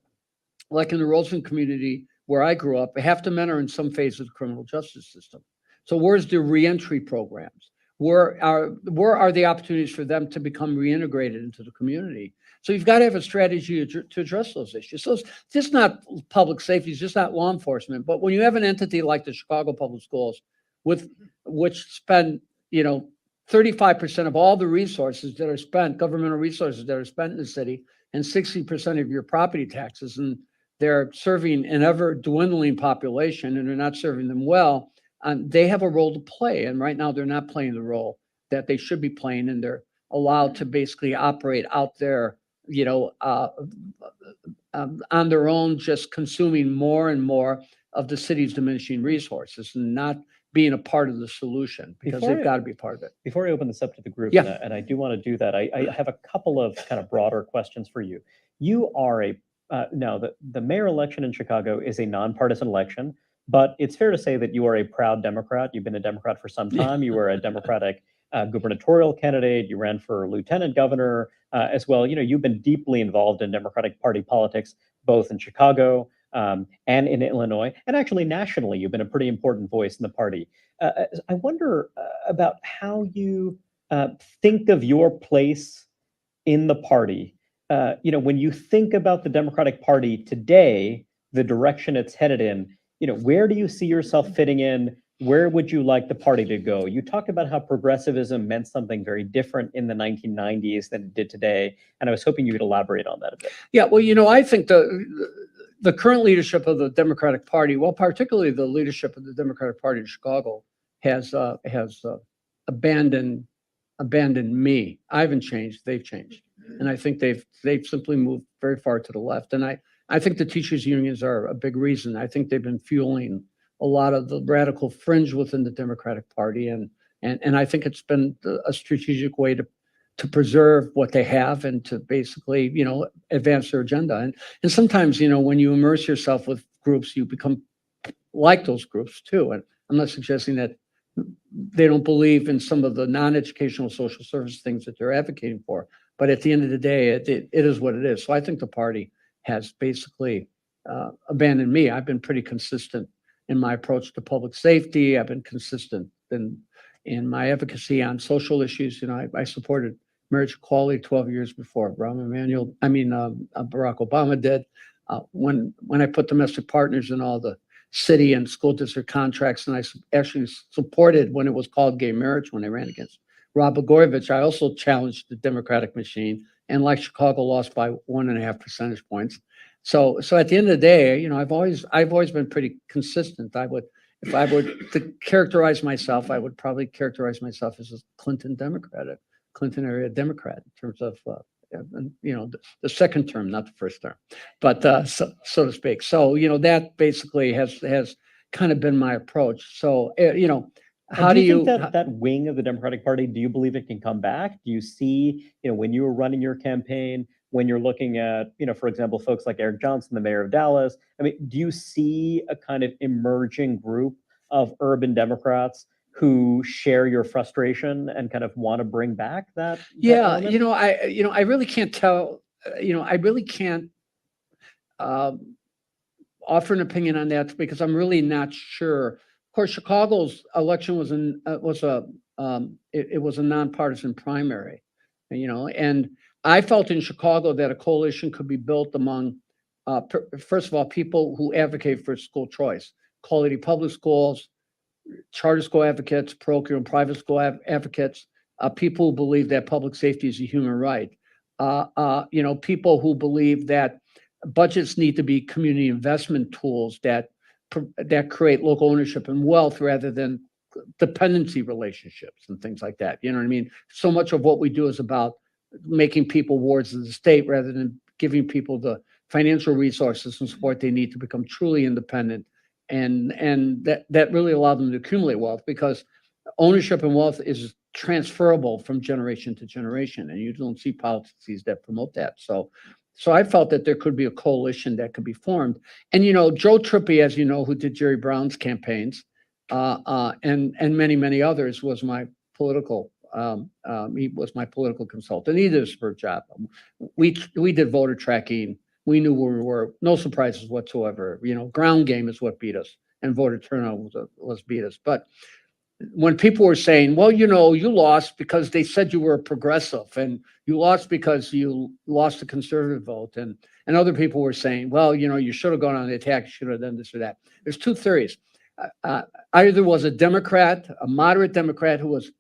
like in the Roseland community where I grew up, half the men are in some phase of the criminal justice system. So where's the reentry programs? Where are the opportunities for them to become reintegrated into the community? So you've got to have a strategy to address those issues. So it's just not public safety, it's just not law enforcement. But when you have an entity like the Chicago Public Schools, which spend 35% of all the resources that are spent, governmental resources that are spent in the city, and 60% of your property taxes, and they're serving an ever dwindling population, and they're not serving them well. They have a role to play, and right now they're not playing the role that they should be playing, and they're allowed to basically operate out there, on their own, just consuming more and more of the city's diminishing resources, and not being a part of the solution, because they've got to be part of it. Before I open this up to the group, Yeah. and I do want to do that, I have a couple of kind of broader questions for you. You are now the mayor election in Chicago is a nonpartisan election, but it's fair to say that you are a proud Democrat. You've been a Democrat for some time. You were a Democratic gubernatorial candidate. You ran for lieutenant governor as well. You've been deeply involved in Democratic Party politics, both in Chicago and in Illinois, and actually nationally. You've been a pretty important voice in the party. I wonder about how you think of your place in the party. When you think about the Democratic Party today, the direction it's headed in, where do you see yourself fitting in? Where would you like the party to go? You talked about how progressivism meant something very different in the 1990s than it did today, and I was hoping you could elaborate on that a bit. Yeah, well, I think the current leadership of the Democratic Party, well, particularly the leadership of the Democratic Party in Chicago, has abandoned me. I haven't changed; they've changed, and I think they've simply moved very far to the left. And I think the teachers' unions are a big reason. I think they've been fueling a lot of the radical fringe within the Democratic Party, and I think it's been a strategic way to preserve what they have and to basically, advance their agenda. And sometimes, when you immerse yourself with groups, you become like those groups too. And I'm not suggesting that they don't believe in some of the non-educational social service things that they're advocating for. But at the end of the day, it is what it is. So I think the party has basically abandoned me. I've been pretty consistent in my approach to public safety. I've been consistent in my advocacy on social issues. I supported marriage equality 12 years before Barack Obama did. When I put domestic partners in all the city and school district contracts, and I actually supported when it was called gay marriage when I ran against Rob Blagojevich. I also challenged the Democratic machine, and like Chicago, lost by 1.5 percentage points. So at the end of the day, I've always been pretty consistent. If I would to characterize myself, I would probably characterize myself as a Clinton Democrat, a Clinton area Democrat in terms of the second term, not the first term, but so to speak. So that basically has kind of been my approach. So how do you think that wing of the Democratic Party, do you believe it can come back? Do you see, when you were running your campaign, when you're looking at, for example, folks like Eric Johnson, the mayor of Dallas, do you see a kind of emerging group of urban Democrats who share your frustration and kind of want to bring back that? Yeah, element? I really can't tell. I really can't offer an opinion on that because I'm really not sure. Of course, Chicago's election was a nonpartisan primary, and I felt in Chicago that a coalition could be built among, first of all, people who advocate for school choice, quality public schools, charter school advocates, parochial and private school advocates, people who believe that public safety is a human right, people who believe that budgets need to be community investment tools that create local ownership and wealth rather than dependency relationships and things like that. You know what I mean? So much of what we do is about making people wards of the state rather than giving people the financial resources and support they need to become truly independent. And that really allowed them to accumulate wealth because ownership and wealth is transferable from generation to generation, and you don't see policies that promote that. So I felt that there could be a coalition that could be formed. And Joe Trippi, as you know, who did Jerry Brown's campaigns, and many others, was my political. He was my political consultant. He did a superb job. We did voter tracking. We knew where we were. No surprises whatsoever. Ground game is what beat us, and voter turnout was beat us. But when people were saying, well, you lost because they said you were a progressive, and you lost because you lost the conservative vote, and other people were saying, well, you should have gone on the attack, you should have done this or that. There's two theories. Either was a Democrat, a moderate Democrat who was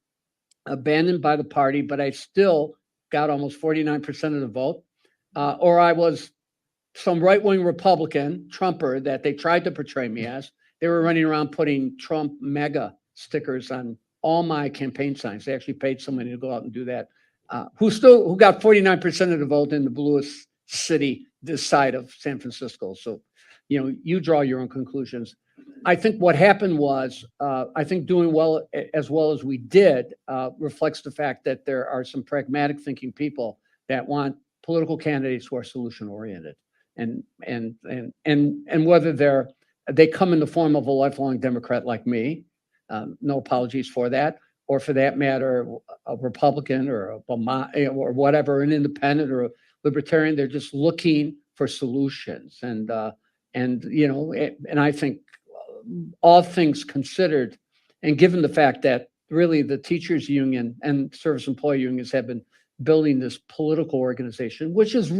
abandoned by the party, but I still got almost 49% of the vote, or I was some right-wing Republican, Trumper, that they tried to portray me as. They were running around putting Trump MAGA stickers on all my campaign signs. They actually paid somebody to go out and do that, who got 49% of the vote in the bluest city this side of San Francisco. So, you draw your own conclusions. I think what happened was, I think doing well as we did reflects the fact that there are some pragmatic thinking people that want political candidates who are solution oriented, and whether they come in the form of a lifelong Democrat like me, no apologies for that, or for that matter, a Republican or or whatever, an independent or a libertarian. They're just looking for solutions, and I think all things considered, and given the fact that really the teachers union and service employee unions have been building this political organization, which has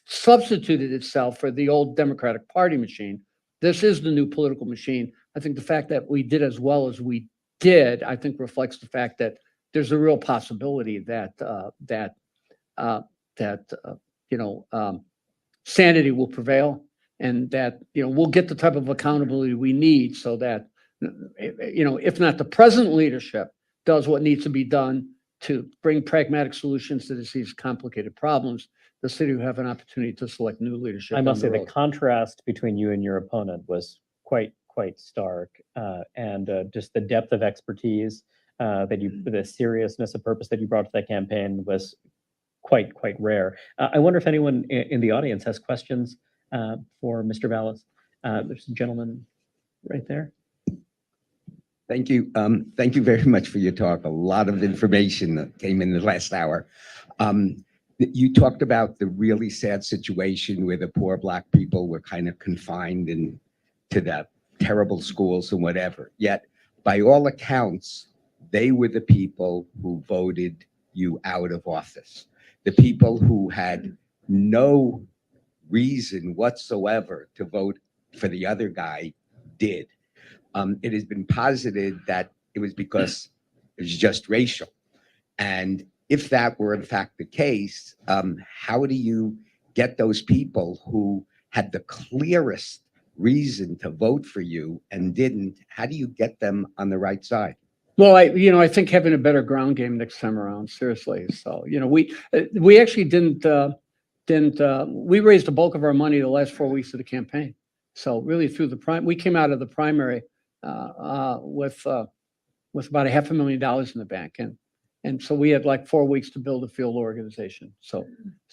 substituted itself for the old Democratic Party machine. This is the new political machine. I think the fact that we did as well as we did, I think, reflects the fact that there's a real possibility that sanity will prevail, and that we'll get the type of accountability we need, so that if not the present leadership does what needs to be done to bring pragmatic solutions to these complicated problems, the city will have an opportunity to select new leadership. I must say the contrast between you and your opponent was quite stark, and just the depth of expertise the seriousness of purpose that you brought to that campaign was quite rare. I wonder if anyone in the audience has questions for Mr. Vallas. There's a gentleman right there. Thank you. Thank you very much for your talk. A lot of information that came in the last hour. You talked about the really sad situation where the poor Black people were kind of confined to the terrible schools and whatever. Yet, by all accounts, they were the people who voted you out of office. The people who had no reason whatsoever to vote for the other guy did. It has been posited that it was because it was just racial. And if that were in fact the case, how do you get those people who had the clearest reason to vote for you and didn't, how do you get them on the right side? Well, I think having a better ground game next time around, seriously. So, we actually we raised the bulk of our money the last 4 weeks of the campaign. So really we came out of the primary with about $500,000 in the bank. And so we had like 4 weeks to build a field organization. So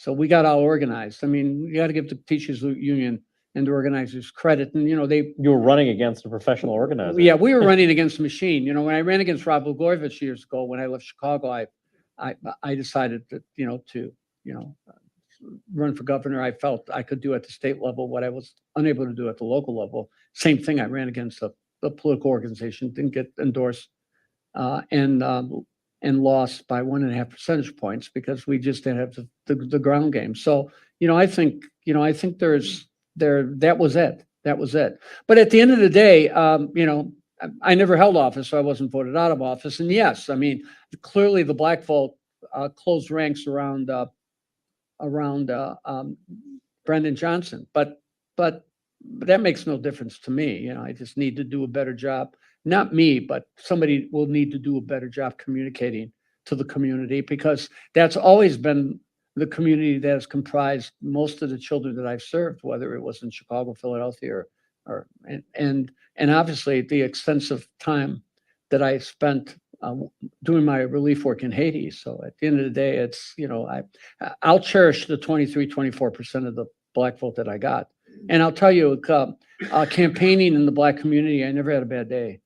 we got all organized. I mean, you got to give the teachers union and the organizers credit. And, you were running against a professional organizer. Yeah, we were running against the machine. When I ran against Rob Blagojevich years ago, when I left Chicago, I decided that, to run for governor. I felt I could do at the state level what I was unable to do at the local level. Same thing. I ran against a political organization, didn't get endorsed, and lost by 1.5 percentage points because we just didn't have the ground game. So, I think that was it. That was it. But at the end of the day, I never held office, so I wasn't voted out of office. And yes, I mean, clearly the Black vote closed ranks around Brendan Johnson, but that makes no difference to me. I just need to do a better job. Not me, but somebody will need to do a better job communicating to the community, because that's always been the community that has comprised most of the children that I've served, whether it was in Chicago, Philadelphia, and obviously the extensive time that I spent doing my relief work in Haiti. So at the end of the day, it's, I'll cherish the 24% of the Black vote that I got. And I'll tell you, campaigning in the Black community, I never had a bad day.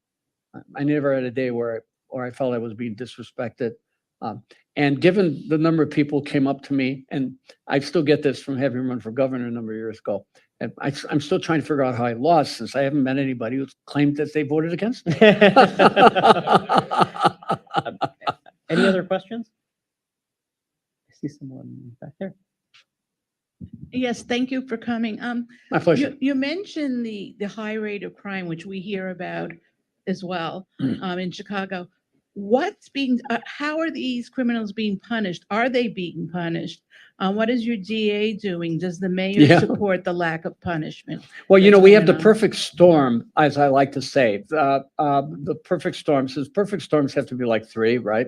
I never had a day where I felt I was being disrespected. And given the number of people who came up to me, and I still get this from having run for governor a number of years ago, and I'm still trying to figure out how I lost, since I haven't met anybody who's claimed that they voted against me. Any other questions? I see someone back there. Yes, thank you for coming. My pleasure. You mentioned the high rate of crime, which we hear about as well in Chicago. How are these criminals being punished? Are they being punished? What is your DA doing? Does the mayor support the lack of punishment? Well, we have the perfect storm, as I like to say. The perfect storm says perfect storms have to be like 3, right?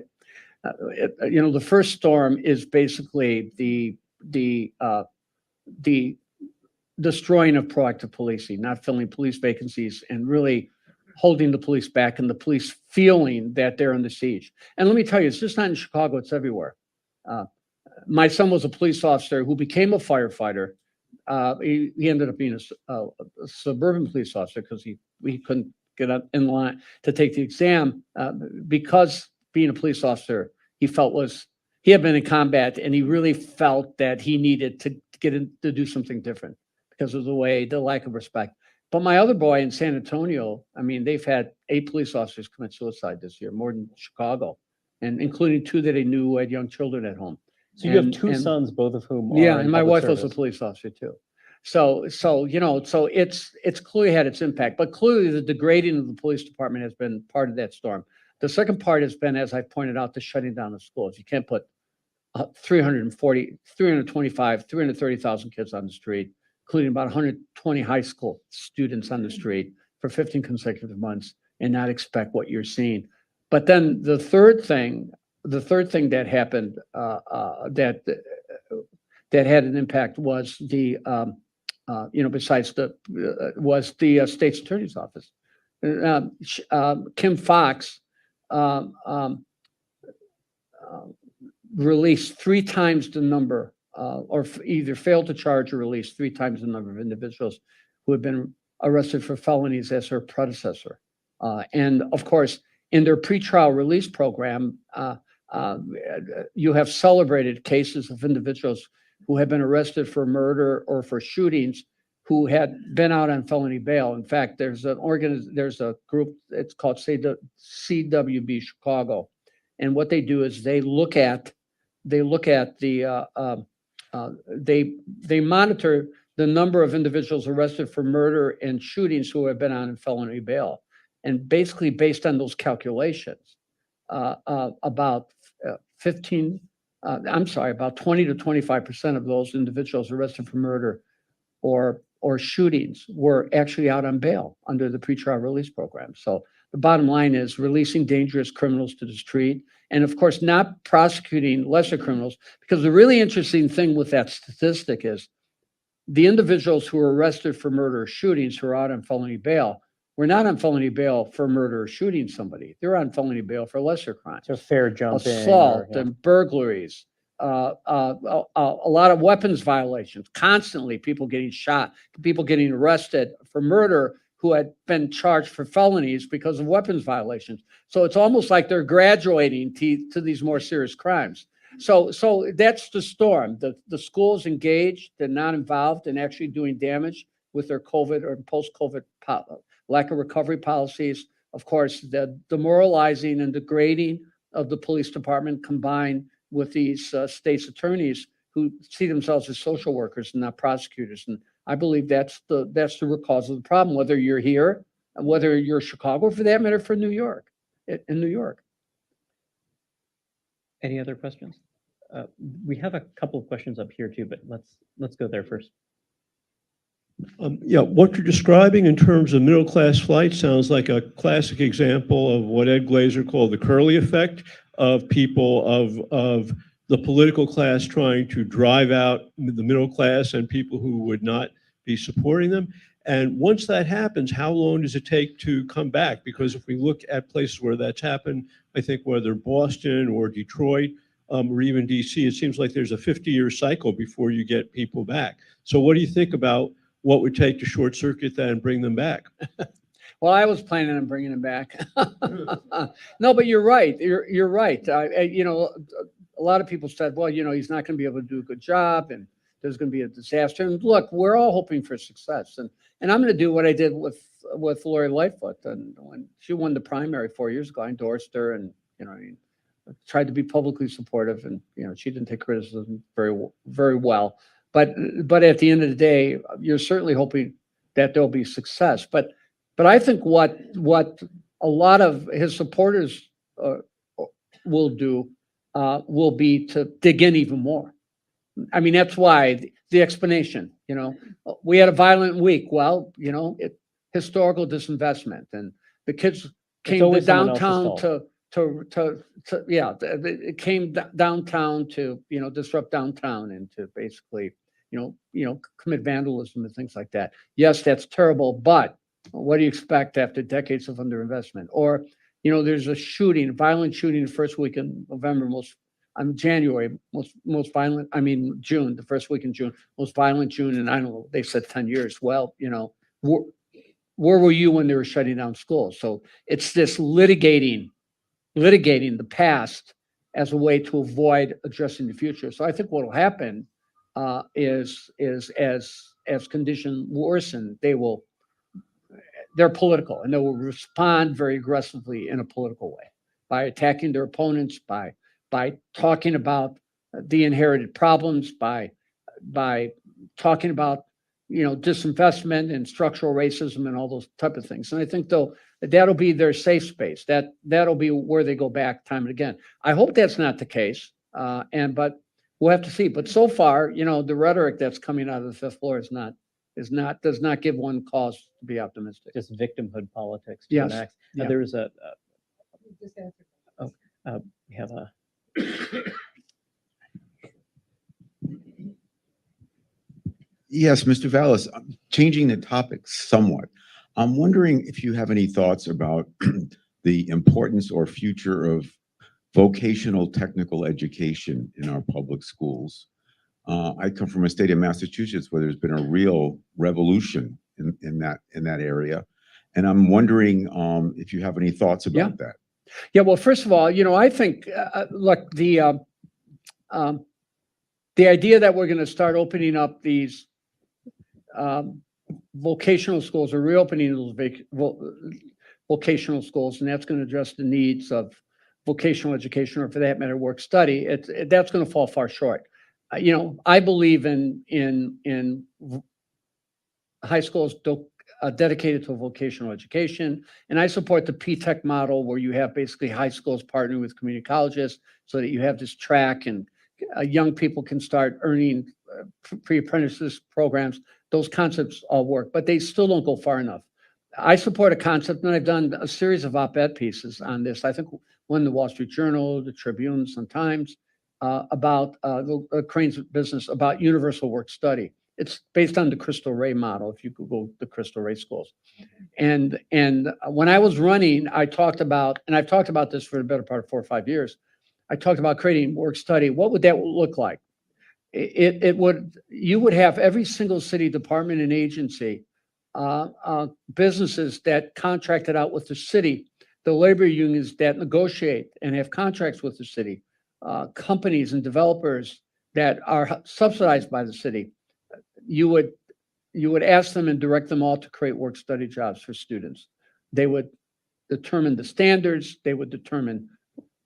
The first storm is basically the destroying of proactive policing, not filling police vacancies, and really holding the police back, and the police feeling that they're under siege. And let me tell you, it's just not in Chicago, it's everywhere. My son was a police officer who became a firefighter. He ended up being a suburban police officer because he couldn't get up in line to take the exam, because being a police officer, he had been in combat, and he really felt that he needed to get in to do something different because of the lack of respect. But my other boy in San Antonio, I mean, they've had 8 police officers commit suicide this year, more than Chicago, and including 2 that he knew who had young children at home. So you have 2 sons, both of whom are yeah, and my wife service. was a police officer too. So it's clearly had its impact, but clearly the degrading of the police department has been part of that storm. The second part has been, as I pointed out, the shutting down of schools. You can't put 330,000 kids on the street, including about 120 high school students on the street for 15 consecutive months, and not expect what you're seeing. But then the third thing that happened that had an impact was besides the state's attorney's office. Kim Foxx um, um, release 3 times the number, or either failed to charge or release 3 times the number of individuals who had been arrested for felonies as her predecessor. And of course, in their pretrial release program, you have celebrated cases of individuals who have been arrested for murder or for shootings who had been out on felony bail. In fact, there's a group, it's called CWB Chicago. And what they do is they monitor the number of individuals arrested for murder and shootings who have been on felony bail. And basically based on those calculations, about 20 to 25% of those individuals arrested for murder or shootings were actually out on bail under the pretrial release program. So the bottom line is releasing dangerous criminals to the street, and of course, not prosecuting lesser criminals, because the really interesting thing with that statistic is the individuals who were arrested for murder or shootings who are out on felony bail were not on felony bail for murder or shooting somebody. They're on felony bail for lesser crimes. So fair jumping. Assault and burglaries, a lot of weapons violations, constantly people getting shot, people getting arrested for murder who had been charged for felonies because of weapons violations. So it's almost like they're graduating to these more serious crimes. So that's the storm. The schools engaged, they're not involved in actually doing damage with their COVID or post-COVID lack of recovery policies. Of course, the demoralizing and degrading of the police department combined with these state's attorneys who see themselves as social workers and not prosecutors. And I believe that's the root cause of the problem, whether you're here, whether you're Chicago, for that matter, for New York, in New York. Any other questions? We have a couple of questions up here too, but let's go there first. Yeah, what you're describing in terms of middle-class flight sounds like a classic example of what Ed Glazer called the Curly effect, of people of the political class trying to drive out the middle class and people who would not be supporting them. And once that happens, how long does it take to come back? Because if we look at places where that's happened, I think whether Boston or Detroit, or even DC, it seems like there's a 50-year cycle before you get people back. So what do you think about what would take to short circuit that and bring them back? Well, I was planning on bringing him back. No, but you're right. You're right. A lot of people said, well, he's not going to be able to do a good job and there's going to be a disaster. And look, we're all hoping for success. And I'm going to do what I did with Lori Lightfoot. And when she won the primary 4 years ago, I endorsed her and, tried to be publicly supportive. And, she didn't take criticism very well. But at the end of the day, you're certainly hoping that there'll be success. But I think what a lot of his supporters will do will be to dig in even more. I mean, that's why the explanation, we had a violent week. Well, historical disinvestment, and the kids came to downtown it came downtown to, disrupt downtown and to basically, commit vandalism and things like that. Yes, that's terrible, but what do you expect after decades of underinvestment? Or, there's a violent shooting the first week in November, January, most violent, June, the first week in June, most violent June, and I don't know, they said 10 years. Well, where were you when they were shutting down schools? So it's this litigating the past as a way to avoid addressing the future. So I think what will happen is as conditions worsen, they're political, and they will respond very aggressively in a political way by attacking their opponents, by talking about the inherited problems, by talking about disinvestment and structural racism and all those type of things. And I think that'll be their safe space. That'll be where they go back time and again. I hope that's not the case, but we'll have to see. But so far, the rhetoric that's coming out of the fifth floor does not give one cause to be optimistic. Just victimhood politics. Yes. Yeah. There was we have a. Yes, Mr. Vallas, changing the topic somewhat. I'm wondering if you have any thoughts about the importance or future of vocational technical education in our public schools. I come from a state of Massachusetts where there's been a real revolution in that area. And I'm wondering if you have any thoughts about that. Yeah, well, first of all, I think, look, the idea that we're going to start opening up these vocational schools or reopening those vocational schools, and that's going to address the needs of vocational education, or for that matter, work study, that's going to fall far short. I believe in high schools dedicated to vocational education, and I support the P-Tech model where you have basically high schools partnering with community colleges so that you have this track and young people can start earning pre-apprentices programs. Those concepts all work, but they still don't go far enough. I support a concept, and I've done a series of op-ed pieces on this. I think one in the Wall Street Journal, the Tribune, sometimes, about the Crane's business, about universal work study. It's based on the Crystal Ray model, if you Google the Crystal Ray schools. And when I was running, I talked about, and I've talked about this for the better part of 4 or 5 years, I talked about creating work study. What would that look like? You would have every single city department and agency, businesses that contracted out with the city, the labor unions that negotiate and have contracts with the city, companies and developers that are subsidized by the city. You would ask them and direct them all to create work study jobs for students. They would determine the standards. They would determine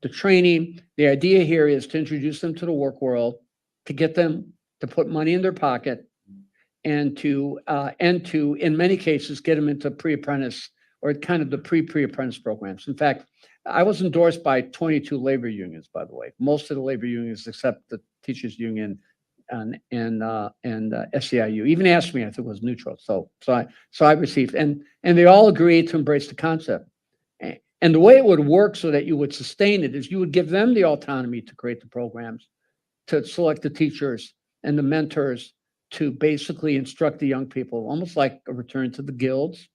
the training. The idea here is to introduce them to the work world, to get them to put money in their pocket, and to, in many cases, get them into pre-apprentice or kind of the pre-apprentice programs. In fact, I was endorsed by 22 labor unions, by the way, most of the labor unions except the teachers union and SEIU. Even asked me, I think it was neutral. So I received, and they all agreed to embrace the concept. And the way it would work so that you would sustain it is you would give them the autonomy to create the programs, to select the teachers and the mentors, to basically instruct the young people, almost like a return to the guilds.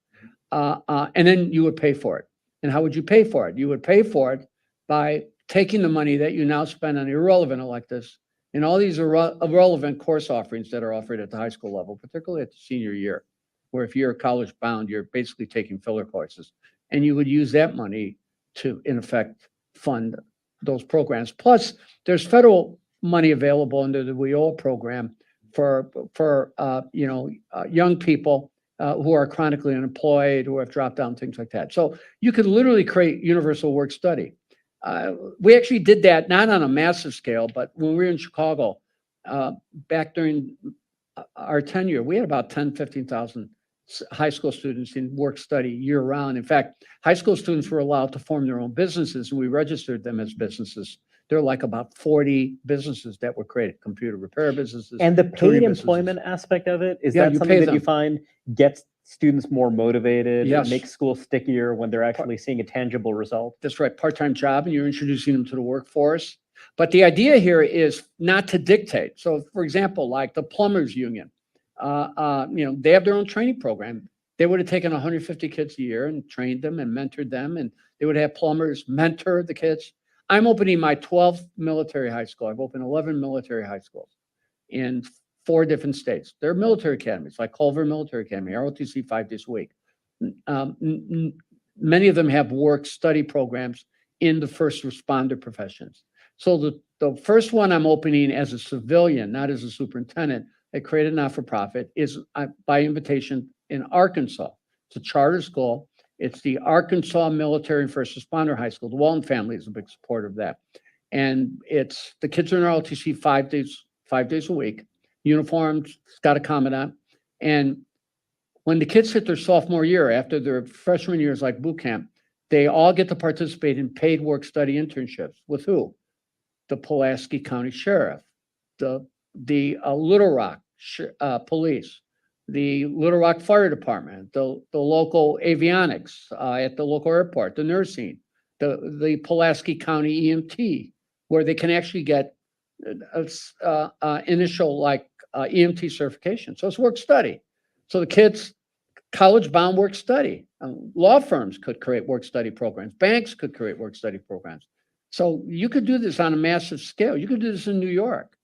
And then you would pay for it. And how would you pay for it? You would pay for it by taking the money that you now spend on irrelevant electives and all these irrelevant course offerings that are offered at the high school level, particularly at the senior year, where if you're college bound, you're basically taking filler courses. And you would use that money to, in effect, fund those programs. Plus, there's federal money available under the WIOA program for young people who are chronically unemployed, who have dropped out, things like that. So you could literally create universal work study. We actually did that, not on a massive scale, but when we were in Chicago, back during our tenure, we had about 15,000 high school students in work study year round. In fact, high school students were allowed to form their own businesses, and we registered them as businesses. There are like about 40 businesses that were created, computer repair businesses. And the paid businesses. employment aspect of it, is Yeah, that you something pay that you them. find gets students more motivated, Yes. makes school stickier when they're actually seeing a tangible result? That's right, part-time job, and you're introducing them to the workforce. But the idea here is not to dictate. So, for example, like the plumbers union, they have their own training program. They would have taken 150 kids a year and trained them and mentored them, and they would have plumbers mentor the kids. I'm opening my 12th military high school. I've opened 11 military high schools in 4 different states. They're military academies, like Culver Military Academy, ROTC 5 days a week. Many of them have work study programs in the first responder professions. So the first one I'm opening as a civilian, not as a superintendent, I created a not-for-profit, is by invitation in Arkansas. It's a charter school. It's the Arkansas Military and First Responder High School. The Walton family is a big supporter of that. And the kids are in ROTC 5 days a week, uniformed, it's got a commandant. And when the kids hit their sophomore year, after their freshman years like boot camp, they all get to participate in paid work study internships. With who? The Pulaski County Sheriff, the Little Rock Police, the Little Rock Fire Department, the local avionics at the local airport, the nursing, the Pulaski County EMT, where they can actually get initial EMT certification. So it's work study. So the kids college-bound work-study. Law firms could create work-study programs. Banks could create work-study programs. So you could do this on a massive scale. You could do this in New York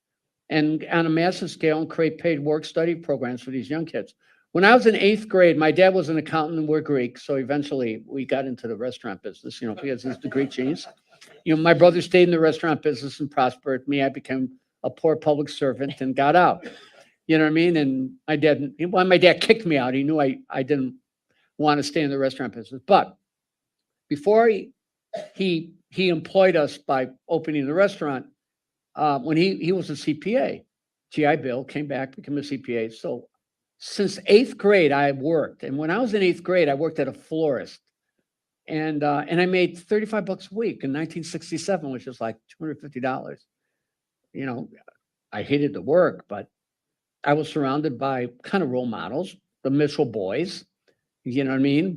and on a massive scale and create paid work-study programs for these young kids. When I was in 8th grade, my dad was an accountant and we're Greek. So eventually we got into the restaurant business, because he's the Greek genius. My brother stayed in the restaurant business and prospered. Me, I became a poor public servant and got out. You know what I mean? And when my dad kicked me out, he knew I didn't want to stay in the restaurant business. But before he employed us by opening the restaurant, when he was a CPA, GI Bill, came back, became a CPA. So since 8th grade, I worked. And when I was in 8th grade, I worked at a florist. And I made $35 a week in 1967, which is like $250. I hated the work, but I was surrounded by kind of role models, the Mitchell boys, you know what I mean?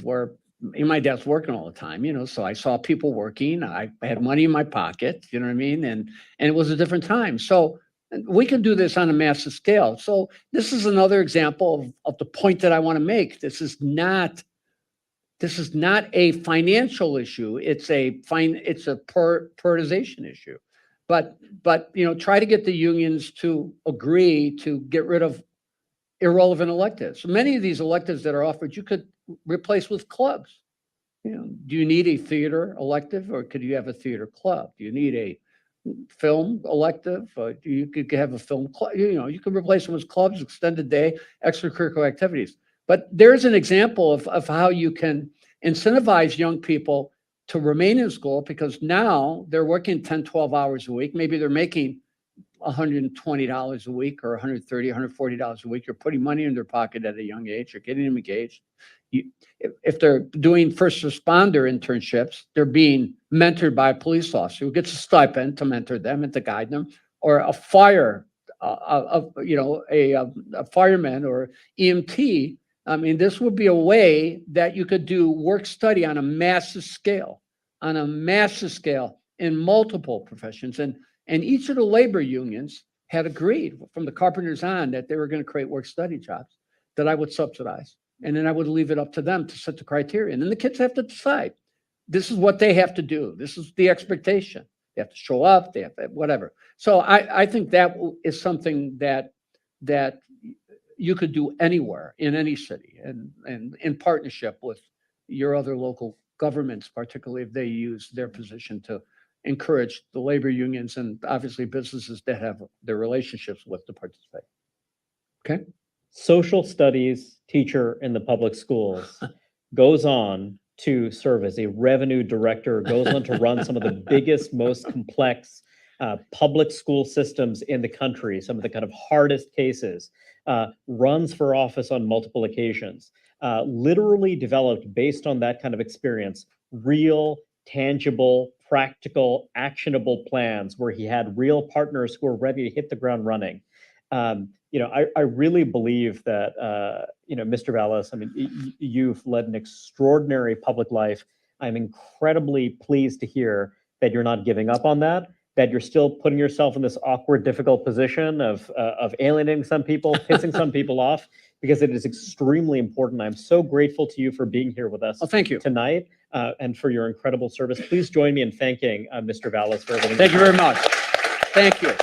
My dad's working all the time, so I saw people working. I had money in my pocket, you know what I mean? And it was a different time. So we can do this on a massive scale. So this is another example of the point that I want to make. This is not a financial issue. It's a prioritization issue. But try to get the unions to agree to get rid of irrelevant electives. Many of these electives that are offered, you could replace with clubs. Do you need a theater elective, or could you have a theater club? Do you need a film elective? You could have a film club. You can replace them with clubs, extended day, extracurricular activities. But there's an example of how you can incentivize young people to remain in school, because now they're working 10, 12 hours a week. Maybe they're making $120 a week or $130, $140 a week. You're putting money in their pocket at a young age. You're getting them engaged. If they're doing first responder internships, they're being mentored by a police officer who gets a stipend to mentor them and to guide them, or a fireman or EMT. I mean, this would be a way that you could do work study on a massive scale in multiple professions. And each of the labor unions had agreed from the carpenters on that they were going to create work study jobs that I would subsidize. And then I would leave it up to them to set the criteria. And then the kids have to decide. This is what they have to do. This is the expectation. They have to show up. They have to, whatever. So I think that is something that you could do anywhere in any city, and in partnership with your other local governments, particularly if they use their position to encourage the labor unions and obviously businesses that have their relationships with to participate. Okay. Social studies teacher in the public schools goes on to serve as a revenue director, goes on to run some of the biggest, most complex public school systems in the country, some of the kind of hardest cases, runs for office on multiple occasions, literally developed based on that kind of experience, real, tangible, practical, actionable plans where he had real partners who were ready to hit the ground running. I really believe that, Mr. Vallas, I mean, you've led an extraordinary public life. I'm incredibly pleased to hear that you're not giving up on that you're still putting yourself in this awkward, difficult position of alienating some people, pissing some people off, because it is extremely important. I'm so grateful to you for being here with us Thank you. tonight and for your incredible service. Please join me in thanking Mr. Vallas for everything. Thank you very much. Thank you.